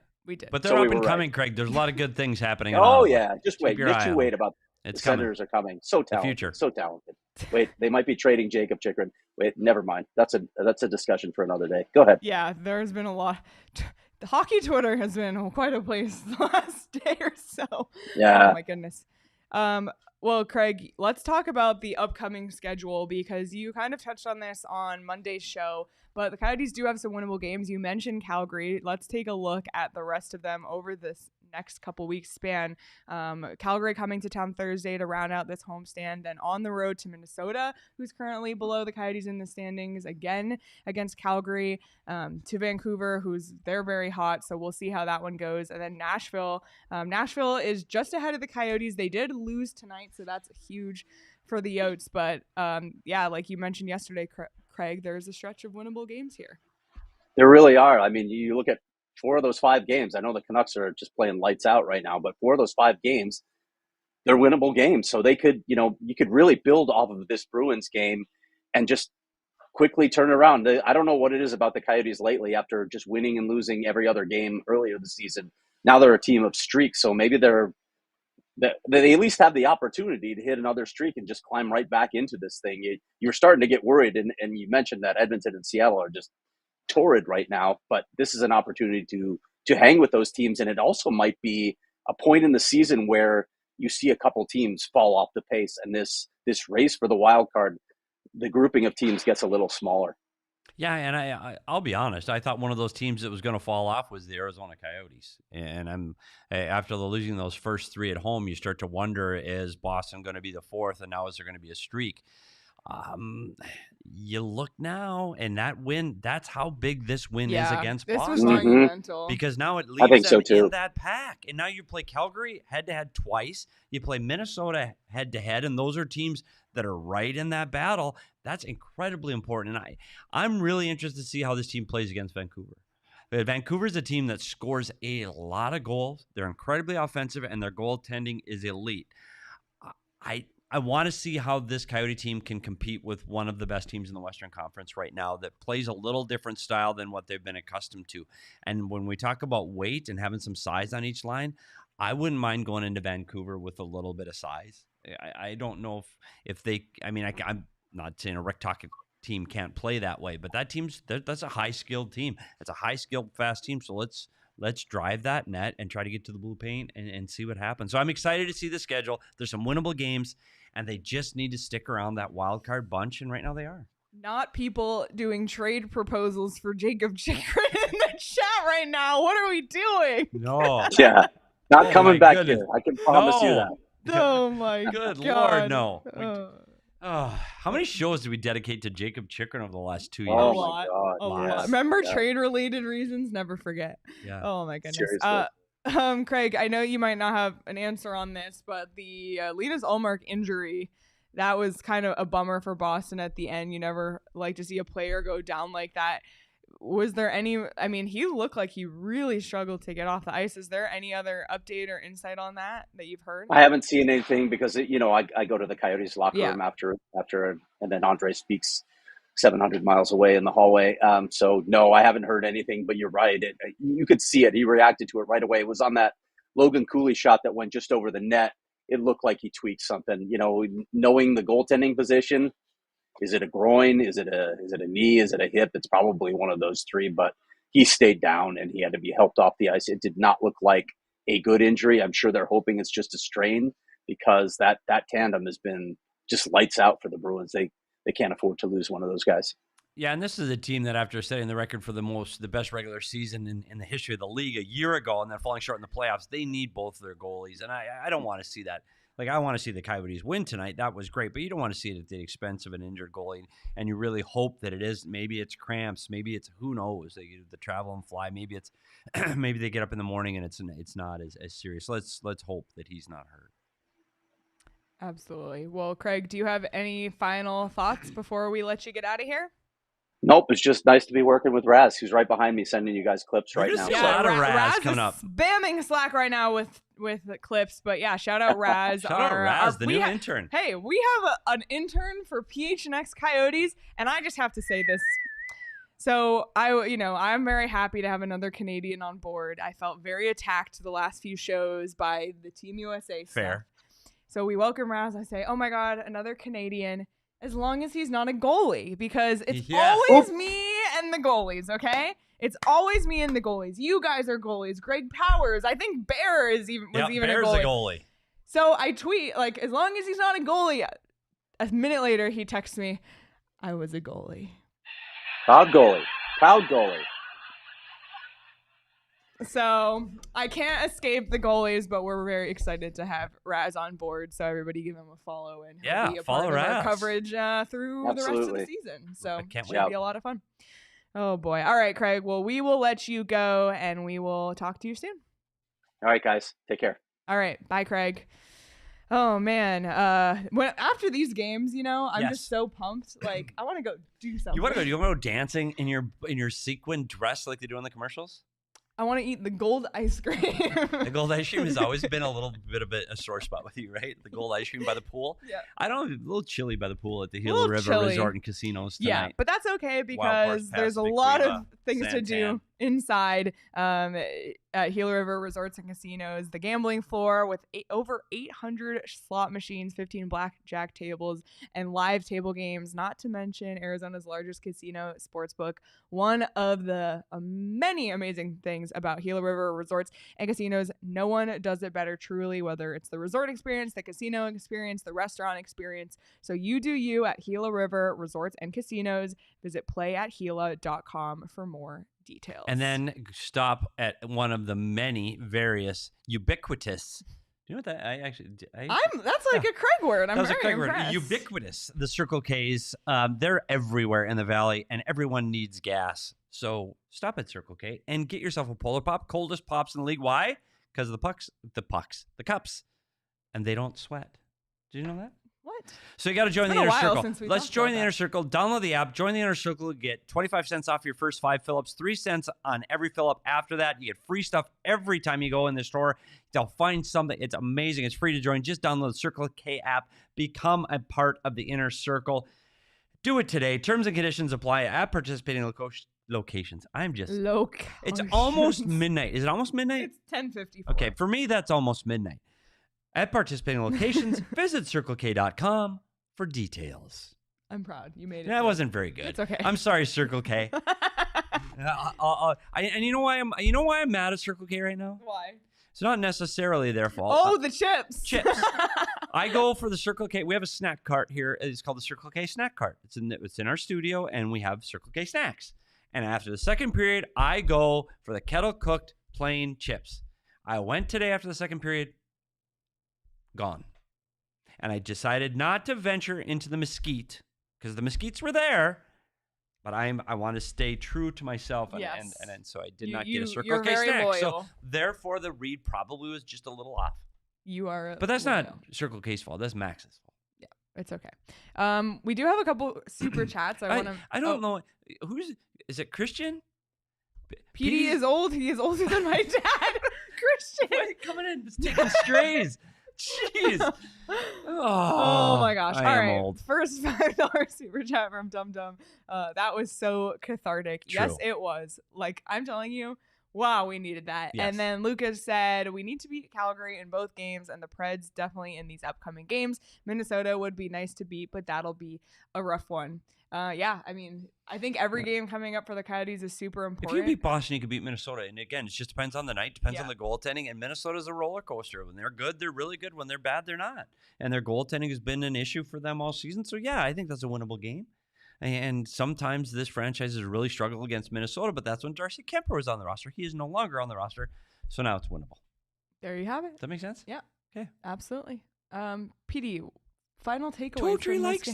But they're up and coming, Craig. There's a lot of good things happening in Ottawa. Oh, yeah. Just wait. Just you wait about the Senators are coming. So talented. The future. So talented. Wait, they might be trading Jacob Chikrin. Wait, never mind. That's a discussion for another day. Go ahead. Yeah, there's been a lot. The hockey Twitter has been quite a place the last day or so. Yeah. Oh, my goodness. Well, Craig, let's talk about the upcoming schedule because you kind of touched on this on Monday's show, but the Coyotes do have some winnable games. You mentioned Calgary. Let's take a look at the rest of them over this next couple weeks span. Calgary coming to town Thursday to round out this homestand, then on the road to Minnesota, who's currently below the Coyotes in the standings, again against Calgary, to Vancouver, they're very hot, so we'll see how that one goes, and then Nashville. Nashville is just ahead of the Coyotes. They did lose tonight, so that's a huge for the Yotes. But yeah, like you mentioned yesterday, Craig, there's a stretch of winnable games here. There really are. I mean, you look at 4 of those 5 games. I know the Canucks are just playing lights out right now, but 4 of those 5 games, they're winnable games. So they could, you could really build off of this Bruins game and just quickly turn around. I don't know what it is about the Coyotes lately after just winning and losing every other game earlier this season. Now they're a team of streaks, so maybe they at least have the opportunity to hit another streak and just climb right back into this thing. You're starting to get worried, and you mentioned that Edmonton and Seattle are just torrid right now, but this is an opportunity to hang with those teams, and it also might be a point in the season where you see a couple teams fall off the pace, and this race for the wild card, the grouping of teams gets a little smaller. Yeah, and I'll be honest. I thought one of those teams that was going to fall off was the Arizona Coyotes. And after losing those first 3 at home, you start to wonder, is Boston going to be the 4th, and now is there going to be a streak? You look now, and that win, that's how big this win is against Boston. This was monumental. Because now it leaves them in that pack. And now you play Calgary head-to-head twice. You play Minnesota head-to-head, and those are teams that are right in that battle. That's incredibly important. And I'm really interested to see how this team plays against Vancouver. Vancouver is a team that scores a lot of goals. They're incredibly offensive, and their goaltending is elite. I want to see how this Coyote team can compete with one of the best teams in the Western Conference right now that plays a little different style than what they've been accustomed to. And when we talk about weight and having some size on each line, I wouldn't mind going into Vancouver with a little bit of size. I don't know if they – I mean, I'm not saying a Rick Tocchet team can't play that way, but that's a high-skilled team. It's a high-skilled, fast team, so let's drive that net and try to get to the blue paint and see what happens. So I'm excited to see the schedule. There's some winnable games, and they just need to stick around that wild card bunch, and right now they are. Not people doing trade proposals for Jacob Chikrin in the chat right now. What are we doing? No. Yeah. Not coming back goodness. here. I can promise you that. Oh, my Good God. Lord, no. How many shows did we dedicate to Jacob Chikrin over the last 2 years? Oh, A my God. A Yes. lot. Remember Yeah. trade-related reasons? Never forget. Yeah. Oh, my goodness. Seriously. Craig, I know you might not have an answer on this, but the Linus Ullmark injury, that was kind of a bummer for Boston at the end. You never like to see a player go down like that. Was there any, I mean, he looked like he really struggled to get off the ice. Is there any other update or insight on that you've heard? I haven't seen anything because, I go to the Coyotes locker room after, and then Andre speaks 700 miles away in the hallway. So, no, I haven't heard anything, but you're right. You could see it. He reacted to it right away. It was on that Logan Cooley shot that went just over the net. It looked like he tweaked something, knowing the goaltending position. Is it a groin? Is it a knee? Is it a hip? It's probably one of those 3, but he stayed down and he had to be helped off the ice. It did not look like a good injury. I'm sure they're hoping it's just a strain because that tandem has been just lights out for the Bruins. They can't afford to lose one of those guys. Yeah, and this is a team that after setting the record for the best regular season in the history of the league a year ago and then falling short in the playoffs, they need both their goalies. And I don't want to see that. Like, I want to see the Coyotes win tonight. That was great. But you don't want to see it at the expense of an injured goalie. And you really hope that it is. Maybe it's cramps. Maybe it's, who knows, the travel and fly. Maybe it's maybe they get up in the morning and it's not as serious. Let's hope that he's not hurt. Absolutely. Well, Craig, do you have any final thoughts before we let you get out of here? Nope. It's just nice to be working with Raz, who's right behind me sending you guys clips right now. Yeah, a lot of Raz coming is up. Spamming Slack right now with the clips. But yeah, shout out Raz. Shout out Raz, the new intern. Hey, we have an intern for PHNX Coyotes, and I just have to say this. So I'm very happy to have another Canadian on board. I felt very attacked the last few shows by the Team USA stuff. Fair. So we welcome Raz. I say, oh my God, another Canadian. As long as he's not a goalie, because it's always me and the goalies, okay? It's always me and the goalies. You guys are goalies. Greg Powers. I think Bear was even Bear's a goalie. The goalie. So I tweet, like, as long as he's not a goalie. A minute later, he texts me, I was a goalie. Proud goalie. Proud goalie. So I can't escape the goalies, but we're very excited to have Raz on board. So everybody give him a follow and he'll be a follow part of Raz. our coverage through the rest of the season. So can't it'll be a lot of fun. Oh boy. All right, Craig. Well, we will let you go and we will talk to you soon. All right, guys. Take care. All right. Bye, Craig. Oh man, when after these games, I'm Yes. just so pumped. Like I want to go do something. You want to go? You want to go dancing in your sequin dress like they do in the commercials? I want to eat the gold ice cream. The gold ice cream has always been a little bit of a sore spot with you, right? The gold ice cream by the pool. Yeah. I don't know, a little chilly by the pool at the A Gila little River chilly. Resort and Casinos tonight. Yeah, but that's okay Wild because Horse there's Pass, a Big lot Riva, of things to do Santan. inside at Gila River Resorts and Casinos. The gambling floor with over 800 slot machines, 15 blackjack tables, and live table games, not to mention Arizona's largest casino sportsbook. One of the many amazing things about Gila River Resorts and Casinos, no one does it better truly, whether it's the resort experience, the casino experience, the restaurant experience. So you do you at Gila River Resorts and Casinos. Visit playatgila.com for more details. And then stop at one of the many various ubiquitous. Do you know what that? That's like a Craig word. I'm that was a very Craig word. impressed. Ubiquitous. The Circle K's. They're everywhere in the valley, and everyone needs gas. So stop at Circle K and get yourself a Polar Pop, coldest pops in the league. Why? Because of the cups, and they don't sweat. Did you know that? What? So you got to join It's the been a Inner while Circle. since we Let's talked join about the that. Inner Circle. Download the app. Join the Inner Circle. Get 25 cents off your first 5 fill-ups, 3 cents on every fill-up after that. You get free stuff every time you go in the store. They'll find something. It's amazing. It's free to join. Just download the Circle K app. Become a part of the Inner Circle. Do it today. Terms and conditions apply at participating locations. It's almost midnight. Is it almost midnight? It's 10:54. Okay, for me, that's almost midnight. At participating locations, visit CircleK.com for details. I'm proud. You made it. That wasn't very good. It's okay. I'm sorry, Circle K. And you know why I'm mad at Circle K right now? Why? It's not necessarily their fault. Oh, the chips. Chips. I go for the Circle K. We have a snack cart here. It's called the Circle K snack cart. It's in our studio, and we have Circle K snacks. And after the second period, I go for the kettle cooked plain chips. I went today after the second period. Gone. And I decided not to venture into the mesquite because the mesquites were there, but I want to stay true to myself, and so I did not get a Circle K very snack. loyal. So therefore, the read probably was just a little off. You are. But that's loyal. not Circle K's fault. That's Max's fault. Yeah, it's okay. We do have a couple super chats. I want to. I don't know is it Christian? Petey is old. He is older than my dad. Christian. Wait, coming in, just taking strays. Jeez. Oh my gosh. I All am right. old. First $5 super chat from Dum Dum. That was so cathartic. Yes, True. it was. Like, I'm telling you, wow, we needed that. Yes. And then Lucas said, we need to beat Calgary in both games, and the Preds definitely in these upcoming games. Minnesota would be nice to beat, but that'll be a rough one. Yeah, I mean, I think every game coming up for the Coyotes is super If important. you beat Boston, you could beat Minnesota. And again, it just depends on the night, depends on Yeah. the goaltending. And Minnesota's a roller coaster. When they're good, they're really good. When they're bad, they're not. And their goaltending has been an issue for them all season. So, yeah, I think that's a winnable game. And sometimes this franchise has really struggled against Minnesota, but that's when Darcy Kemper was on the roster. He is no longer on the roster. So now it's winnable. There you have it. Does that make sense? Yeah. Okay. Absolutely. PD, final takeaway. Totri likes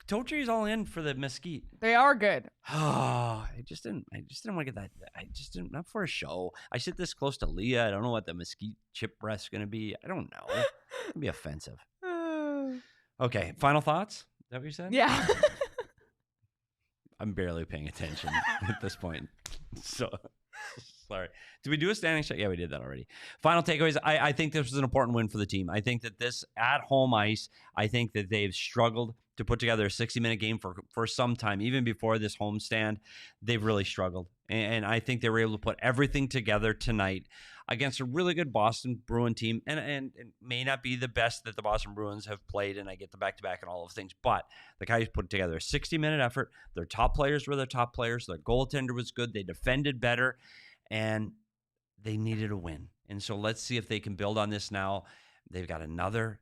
Totri's all in for the mesquite. They are good. Oh, I just didn't want to get that. Not for a show. I sit this close to Leah. I don't know what the mesquite chip breast's going to be. I don't know. It'd be offensive. Okay. Final thoughts? Is that what you said? Yeah. I'm barely paying attention at this point. So sorry. Did we do a standing shot? Yeah, we did that already. Final takeaways. I think this was an important win for the team. I think that this at home ice, I think that they've struggled to put together a 60-minute game for some time. Even before this homestand, they've really struggled. And I think they were able to put everything together tonight against a really good Boston Bruin team. And it may not be the best that the Boston Bruins have played, and I get the back-to-back and all of things, but the guys put together a 60-minute effort. Their top players were their top players. Their goaltender was good. They defended better, and they needed a win. And so let's see if they can build on this now. They've got another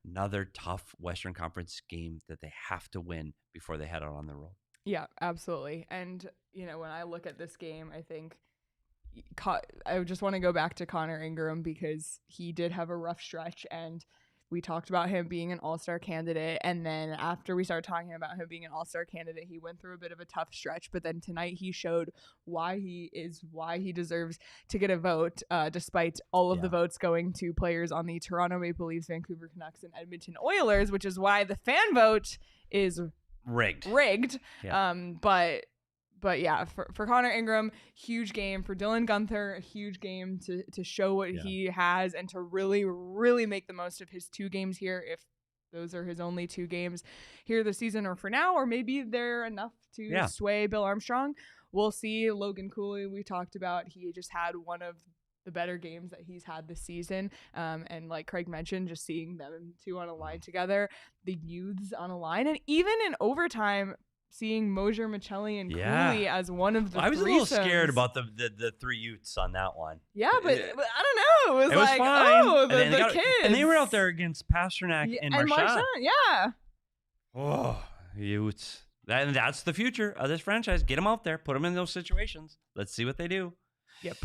tough Western Conference game that they have to win before they head out on the road. Yeah, absolutely. And, when I look at this game, I think I just want to go back to Connor Ingram because he did have a rough stretch. And We talked about him being an all-star candidate, and then after we started talking about him being an all-star candidate, he went through a bit of a tough stretch, but then tonight he showed why he deserves to get a vote, despite all of the votes going to players on the Toronto Maple Leafs, Vancouver Canucks, and Edmonton Oilers, which is why the fan vote is rigged. Yeah. But yeah, for Connor Ingram, huge game. For Dylan Guenther, a huge game to show what he has and to really, really make the most of his 2 games here, if those are his only 2 games here this season or for now, or maybe they're enough to sway Bill Armstrong. We'll see. Logan Cooley, we talked about, he just had one of the better games that he's had this season. And like Craig mentioned, just seeing them 2 on a line together, the youths on a line, and even in overtime, seeing Mosier, Maccelli, and Cooley as one of the I was a little threesomes. scared about the 3 youths on that one. Yeah, but I don't know. It was like, fine. oh, the kids. And they were out there against Pasternak and Marchand. Yeah. Oh, youths. That's the future of this franchise. Get them out there. Put them in those situations. Let's see what they do. Yep.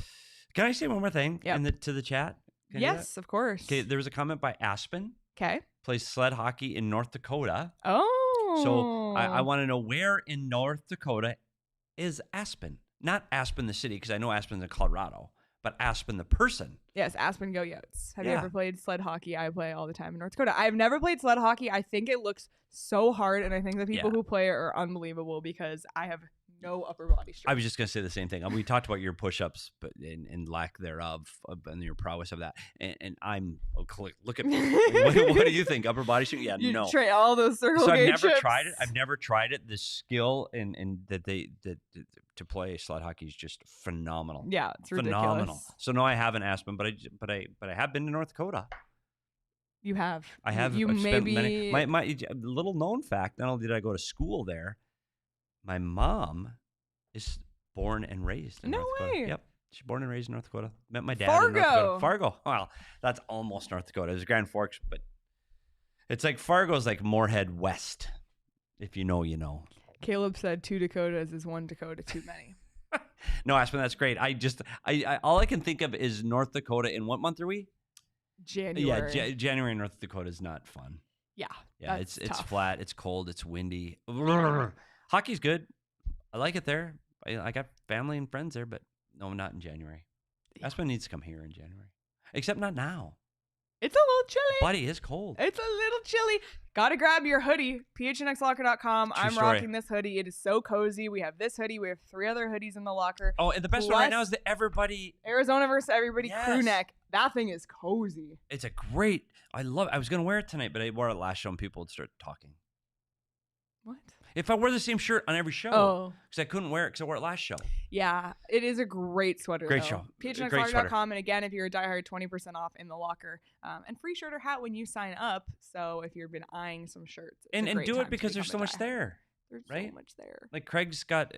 Can I say one more thing Yep. to the chat? Can I do Yes, of course. Okay, there was a comment by Aspen. Okay. Plays sled hockey in North Dakota. Oh. So I want to know, where in North Dakota is Aspen? Not Aspen the city, because I know Aspen's in Colorado, but Aspen the person. Yes, Aspen Go Yotes. Have you ever played sled hockey? I play all the time in North Dakota. I've never played sled hockey. I think it looks so hard, and I think the people who play it are unbelievable because I have no upper body strength. I was just going to say the same thing. We talked about your push-ups but and lack thereof and your prowess of that. And I'm look at me. What do you think? Upper body strength? Yeah, you no. Try all those circle So I've gate never chips. tried it. I've never tried it. The skill and that to play sled hockey is just phenomenal. Yeah, it's ridiculous. Phenomenal. So no, I haven't Aspen, but I have been to North Dakota. You have. I have. You I've spent maybe my little known fact. Not only did I go to school there, my mom is born and raised in No North Dakota. way. Yep. She's born and raised in North Dakota. Met my dad in North Fargo. Dakota. Fargo. Well, that's almost North Dakota. It was Grand Forks, but it's like Fargo's like Moorhead West. If you know, you know. Caleb said 2 Dakotas is 1 Dakota too many. No, Aspen, that's great. I all I can think of is North Dakota. In what month are we? January. Yeah, January in North Dakota is not fun. Yeah. Yeah, that's it's tough. flat, it's cold, it's windy. Hockey's good. I like it there. I got family and friends there, but no, not in January. Aspen needs to come here in January. Except not now. It's a little chilly. Buddy, it's cold. It's a little chilly. Gotta grab your hoodie. PHNXlocker.com. I'm story. rocking this hoodie. It is so cozy. We have this hoodie. We have 3 other hoodies in the locker. Oh, and the best one right Plus- now is the Everybody. Arizona versus everybody crew Yes. neck. That thing is cozy. It's a great. I love it. I was going to wear it tonight, but I wore it last show and people would start talking. What? If I wore the same shirt on every show, Oh. because I couldn't wear it because I wore it last show. Yeah, it is a great sweater. Great though. show. PHNXlocker.com. And again, if you're a diehard, 20% off in the locker. And free shirt or hat when you sign up. So if you've been eyeing some shirts. And do it because there's so much there. There's right? so much there. Like Craig's got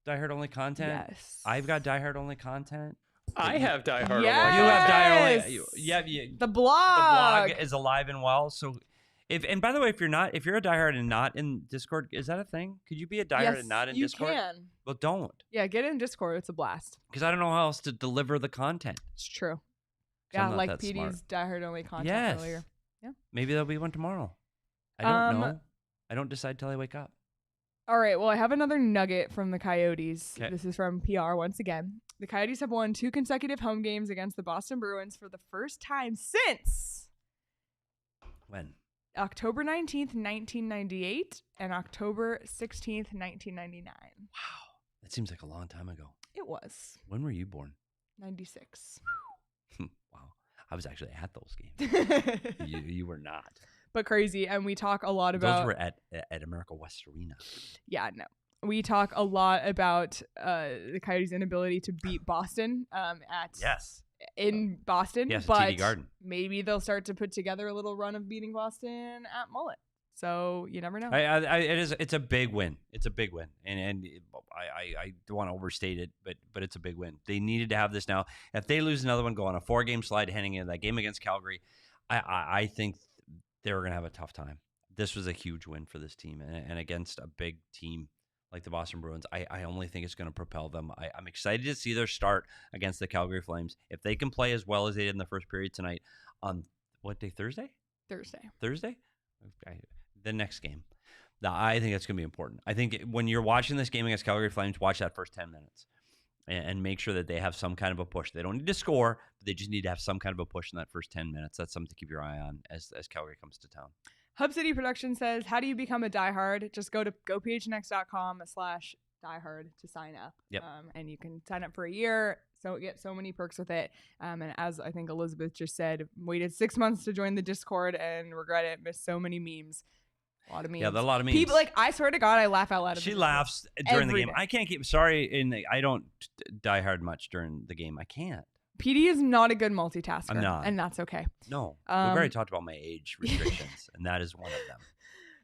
diehard only content. Yes. I've got diehard only content. I have Die Hard. Yes. You have diehard only. Yes. The The blog. blog is alive and well. So and by the way, if you're a diehard and not in Discord, is that a thing? Could you be a diehard Yes, and not in you Discord? can. Well, don't, Yeah, get in Discord. It's a blast. because I don't know how else to deliver the content. It's true. 'Cause I'm Yeah, not like that smart. Petey's diehard only content Yes. earlier. Maybe there'll be one tomorrow. I don't know. I don't decide till I wake up. All right, well, I have another nugget from the Coyotes. 'Kay. This is from PR once again. The Coyotes have won 2 consecutive home games against the Boston Bruins for the first time since When? October 19th, 1998 and October 16th, 1999. Wow. That seems like a long time ago. It was When were you born? 96. Wow. I was actually at those games. You were not. But crazy. And we talk a lot about... Those were at America West Arena. Yeah, no. We talk a lot about the Coyotes' inability to beat Boston in Boston. Yes, but TD Garden. maybe they'll start to put together a little run of beating Boston at Mullett. So you never know. It's a big win. It's a big win, and I don't want to overstate it, but it's a big win. They needed to have this now. If they lose another one, go on a 4-game slide heading into that game against Calgary, I think they were going to have a tough time. This was a huge win for this team, and against a big team like the Boston Bruins, I only think it's going to propel them. I'm excited to see their start against the Calgary Flames. If they can play as well as they did in the first period tonight on, what day, Thursday? Thursday? Okay. The next game. I think that's going to be important. I think when you're watching this game against Calgary Flames, watch that first 10 minutes and make sure that they have some kind of a push. They don't need to score, but they just need to have some kind of a push in that first 10 minutes. That's something to keep your eye on as Calgary comes to town. Hub City Production says, how do you become a diehard? Just go to gophnx.com/diehard to sign up. Yep. And you can sign up for a year, so get so many perks with it. And as I think Elizabeth just said, waited 6 months to join the Discord and regret it. Missed so many memes. A lot of memes. Yeah, a lot of memes. People, I swear to God, I laugh out loud. She laughs during the game. Day. I can't keep. Sorry, I don't die hard much during the game. I can't. PD is not a good multitasker. I'm not. And that's okay. No. We've already talked about my age restrictions, and that is one of them.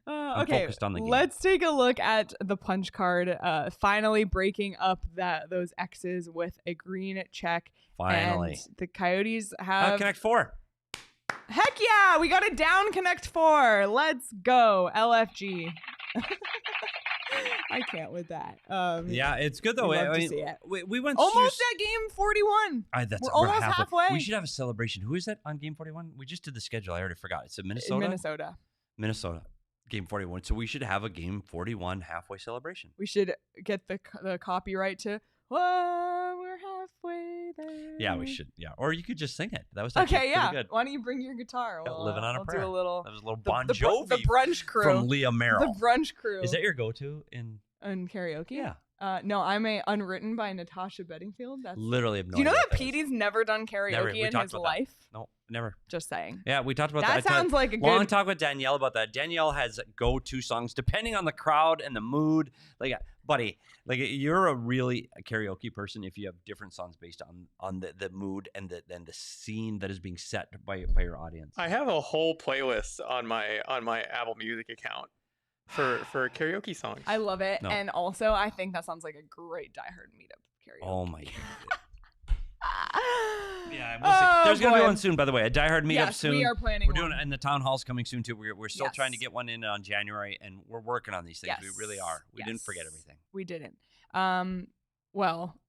I'm okay, focused on the game. Let's take a look at the punch card. Finally breaking up those X's with a green check. Finally. And the Coyotes have... Connect 4. Heck yeah! We got a down Connect 4. Let's go, LFG. I can't with that. Yeah, it's good though. We went almost at game 41. We're almost halfway. We should have a celebration. Who is that on game 41? We just did the schedule. I already forgot. It's Minnesota. Minnesota. Game 41. So we should have a game 41 halfway celebration. We should get the copyright to "Whoa, we're halfway there." Yeah, we should. Yeah, or you could just sing it. That was okay. Yeah. Good. Why don't you bring your guitar? Living on a prayer. Do a little. That was a little Bon Jovi. The brunch crew from Leah Merrill. The brunch crew. Is that your go-to in karaoke? Yeah. No, I'm a Unwritten by Natasha Bedingfield. That's literally. Do you know that Petey's never done karaoke in his life? No, never. Just saying. Yeah, we talked about that. That sounds like a good... long talk with Danielle about that. Danielle has go-to songs depending on the crowd and the mood. Buddy, you're a really karaoke person if you have different songs based on the mood and the scene that is being set by your audience. I have a whole playlist on my Apple Music account for karaoke songs. I love it. No. And also, I think that sounds like a great Die Hard meetup karaoke. Oh my God. Yeah, we'll see. There's going to be one soon, by the way. A Die Hard meetup soon. We are planning. We're doing it, and the town hall's coming soon too. We're still trying to get one in on January, and we're working on these things. We really are. We didn't forget everything. We didn't. Well,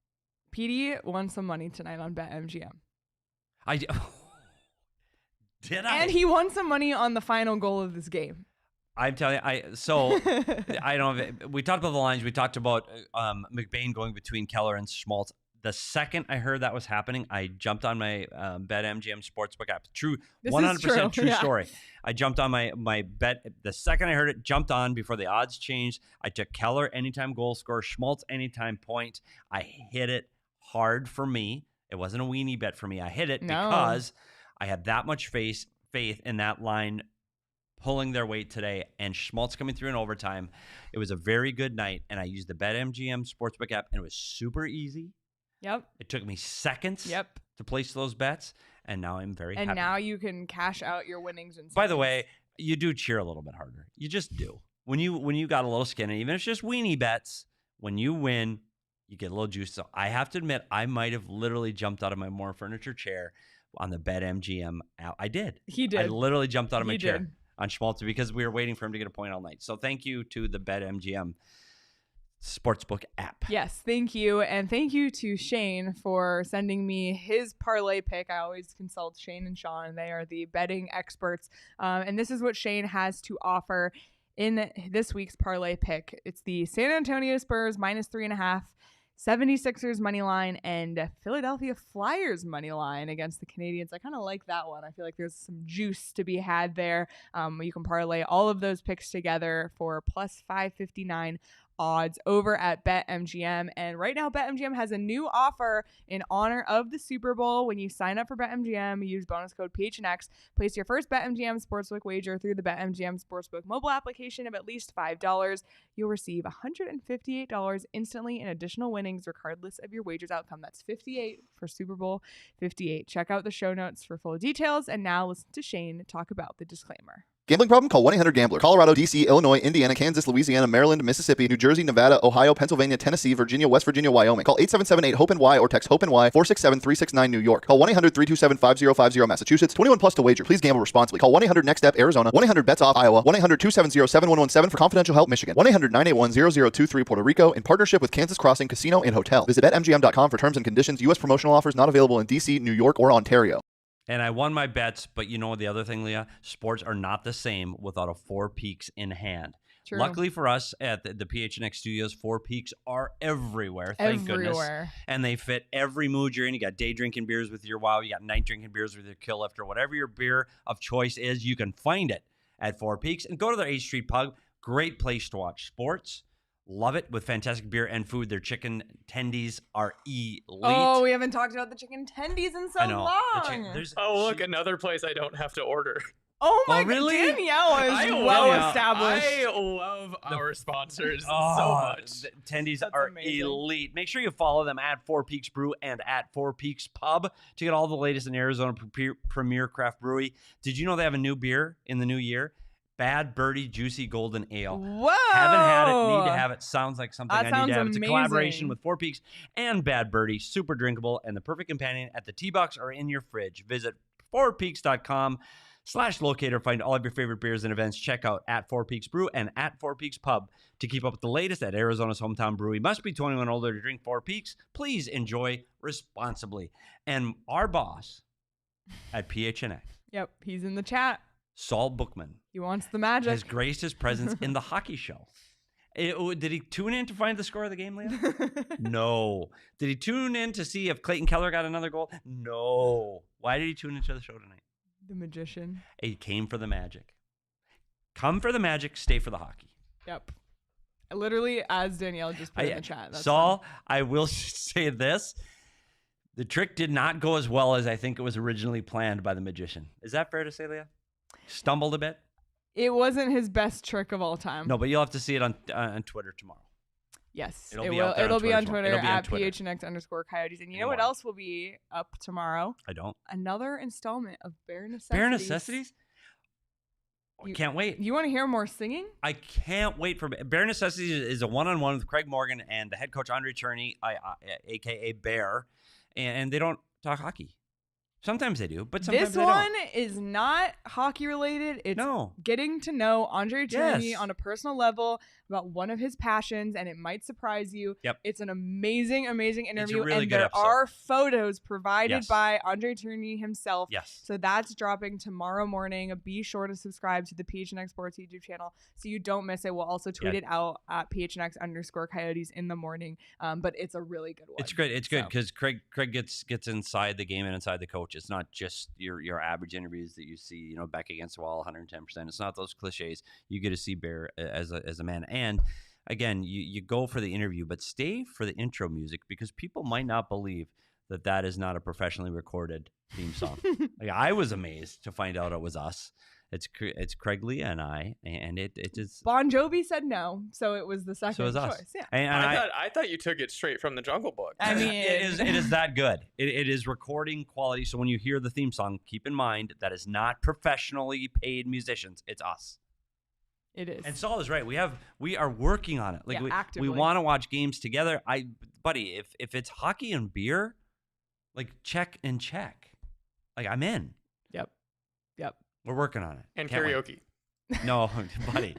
PD won some money tonight on BetMGM. Did I? And he won some money on the final goal of this game. I'm telling you, I don't know. We talked about the lines. We talked about McBain going between Keller and Schmaltz. The second I heard that was happening, I jumped on my BetMGM Sportsbook app. 100% true story. I jumped on my bet. The second I heard it, jumped on before the odds changed. I took Keller anytime goal score, Schmaltz anytime point. I hit it hard for me. It wasn't a weenie bet for me. I hit it because I had that much faith in that line pulling their weight today, and Schmaltz coming through in overtime. It was a very good night, and I used the BetMGM Sportsbook app, and it was super easy. Yep. It took me seconds to place those bets, and now I'm very happy. And now you can cash out your winnings. By the way, you do cheer a little bit harder. You just do. When you got a little skin, and even if it's just weenie bets, when you win, you get a little juice. So I have to admit, I might have literally jumped out of my More Furniture chair on the BetMGM app. I did. He did. I literally jumped out of my chair on Schmaltz because we were waiting for him to get a point all night. So thank you to the BetMGM Sportsbook app. Yes, thank you. And thank you to Shane for sending me his parlay pick. I always consult Shane and Sean. They are the betting experts. And this is what Shane has to offer in this week's parlay pick. It's the San Antonio Spurs -3.5, 76ers money line, and Philadelphia Flyers money line against the Canadians. I kind of like that one. I feel like there's some juice to be had there. You can parlay all of those picks together for plus 559 odds over at BetMGM. And right now, BetMGM has a new offer in honor of the Super Bowl. When you sign up for BetMGM, use bonus code PHNX. Place your first BetMGM Sportsbook wager through the BetMGM Sportsbook mobile application of at least $5. You'll receive $158 instantly in additional winnings, regardless of your wager's outcome. That's 58 for Super Bowl 58. Check out the show notes for full details. And now listen to Shane talk about the disclaimer. Gambling problem? Call 1-800-GAMBLER. Colorado, D.C., Illinois, Indiana, Kansas, Louisiana, Maryland, Mississippi, New Jersey, Nevada, Ohio, Pennsylvania, Tennessee, Virginia, West Virginia, Wyoming. Call 877-8-HOPE-NY or text HOPE-NY 467-369 New York. Call 1-800-327-5050 Massachusetts. 21 plus to wager. Please gamble responsibly. Call 1-800-NEXT-STEP Arizona. 1-800-BETS-OFF Iowa. 1-800-270-7117 for confidential help Michigan. 1-800-981-0023 Puerto Rico in partnership with Kansas Crossing Casino and Hotel. Visit BetMGM.com for terms and conditions. U.S. promotional offers not available in D.C., New York, or Ontario. And I won my bets, but you know the other thing, Leah? Sports are not the same without a Four Peaks in hand. True. Luckily for us at the PHNX studios, Four Peaks are everywhere. Thank goodness. And they fit every mood you're in. You got day drinking beers with your wow. You got night drinking beers with your Kill Lifter. Whatever your beer of choice is, you can find it at Four Peaks. And go to their 8th Street Pub. Great place to watch sports. Love it with fantastic beer and food. Their chicken tendies are elite. Oh, we haven't talked about the chicken tendies in so long. Look, another place I don't have to order. Oh my really? God, Danielle is well established. I love our sponsors so much. The tendies are elite. Make sure you follow them at Four Peaks Brew and at Four Peaks Pub to get all the latest in Arizona Premier Craft Brewery. Did you know they have a new beer in the new year? Bad Birdie Juicy Golden Ale. Whoa! Haven't had it, need to have it. Sounds like something That I need to have. It's a amazing. collaboration with Four Peaks and Bad Birdie. Super drinkable and the perfect companion at the T-Box or in your fridge. Visit fourpeaks.com/locator. Find all of your favorite beers and events. Check out at Four Peaks Brew and at Four Peaks Pub to keep up with the latest at Arizona's hometown brewery. Must be 21 or older to drink Four Peaks. Please enjoy responsibly. And our boss at PHNX. Yep, he's in the chat. Saul Bookman. He wants the magic. Has graced his presence in the hockey show. Did he tune in to find the score of the game, Leah? No. Did he tune in to see if Clayton Keller got another goal? No. Why did he tune into the show tonight? The magician. He came for the magic. Come for the magic, stay for the hockey. Yep. Literally, as Danielle just put in the chat. That's Saul, fun. I will say this. The trick did not go as well as I think it was originally planned by the magician. Is that fair to say, Leah? Stumbled a bit? It wasn't his best trick of all time. No, but you'll have to see it on Twitter tomorrow. Yes, It'll be out there It'll on be on Twitter Twitter tomorrow. at PHNX_Coyotes. And you know what Tomorrow. else will be up tomorrow? I don't. Another installment of Bare Necessities. Bare Necessities? I can't wait. You want to hear more singing? I can't wait for Bare Necessities is a one-on-one with Craig Morgan and the head coach Andre Cherney, aka Bear, and they don't talk hockey. Sometimes they do, but sometimes this they don't. one is not hockey related. It's getting to know Andre Cherney on a personal level about one of his passions, and it might surprise you. Yep. It's an amazing, amazing interview, really and good there episode. are photos provided by Andre Cherney himself. Yes. So that's dropping tomorrow morning. Be sure to subscribe to the PHNX Sports YouTube channel so you don't miss it. We'll also tweet it out at PHNX_Coyotes in the morning. But it's a really good one. It's good. It's good because Craig gets inside the game and inside the coach. It's not just your average interviews that you see, back against the wall, 110%. It's not those cliches. You get to see Bear as a man. And again, you go for the interview, but stay for the intro music because people might not believe that is not a professionally recorded theme song. I was amazed to find out it was us. It's Craig, Leah, and I, and it is. Bon Jovi said no, so it was the second So it was us. choice. Yeah. And I thought you took it straight from the Jungle Book. I mean, it is that good. It is recording quality. So when you hear the theme song, keep in mind that is not professionally paid musicians. It's us. It is. And Saul is right. We are working on it. Like actively. we want to watch games together. Buddy, if it's hockey and beer, like check. Like I'm in. Yep. We're working on it. And Can't karaoke. Wait. No, buddy.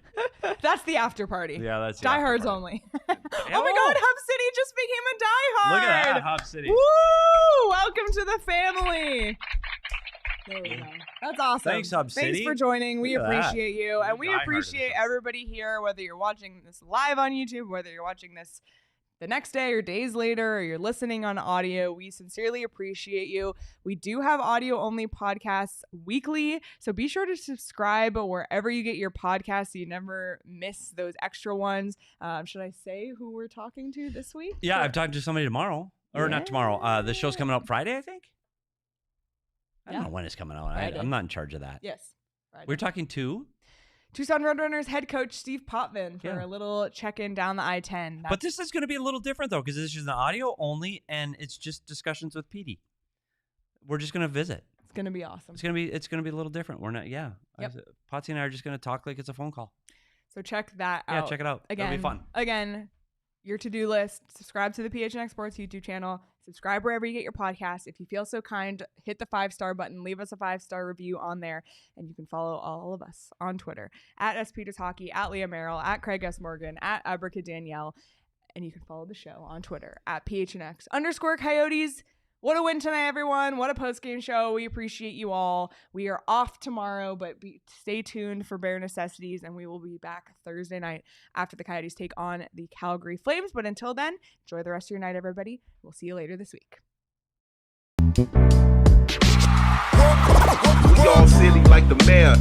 That's the after party. Yeah, that's the Diehards after only. Oh my God, Hub City just became a diehard. Look at that, Hub City. Woo! Welcome to the family. There we go. That's awesome. Thanks, Hub City. Thanks for joining. We Look at that. appreciate you. And we Diehard appreciate edition. everybody here, whether you're watching this live on YouTube, whether you're watching this the next day or days later, or you're listening on audio. We sincerely appreciate you. We do have audio only podcasts weekly, so be sure to subscribe wherever you get your podcasts so you never miss those extra ones. Should I say who we're talking to this week? Yeah, I'm talking to somebody tomorrow. Or not tomorrow. The show's coming out Friday, I think. I don't know when it's coming out. I'm not in charge of that. Yes. Friday. We're talking to Tucson Roadrunners head coach Steve Potvin for a little check-in down the I-10. But this is going to be a little different, though, because this is an audio only, and it's just discussions with Petey. We're just going to visit. It's going to be awesome. It's going to be a little different. We're not, Yep. Potsy and I are just going to talk like it's a phone call. So check that out. Yeah, check it out. Again, It'll be fun. Again, your to-do list, subscribe to the PHNX Sports YouTube channel, subscribe wherever you get your podcast. If you feel so kind, hit the 5-star button, leave us a 5-star review on there, and you can follow all of us on Twitter, at @SPetersHockey, at Leah Merrill, at Craig S. Morgan, at Abracadanielle, and you can follow the show on Twitter, at PHNX_Coyotes. What a win tonight, everyone. What a post-game show. We appreciate you all. We are off tomorrow, but stay tuned for Bare Necessities, and we will be back Thursday night after the Coyotes take on the Calgary Flames. But until then, enjoy the rest of your night, everybody. We'll see you later this week. We all silly like the mayor.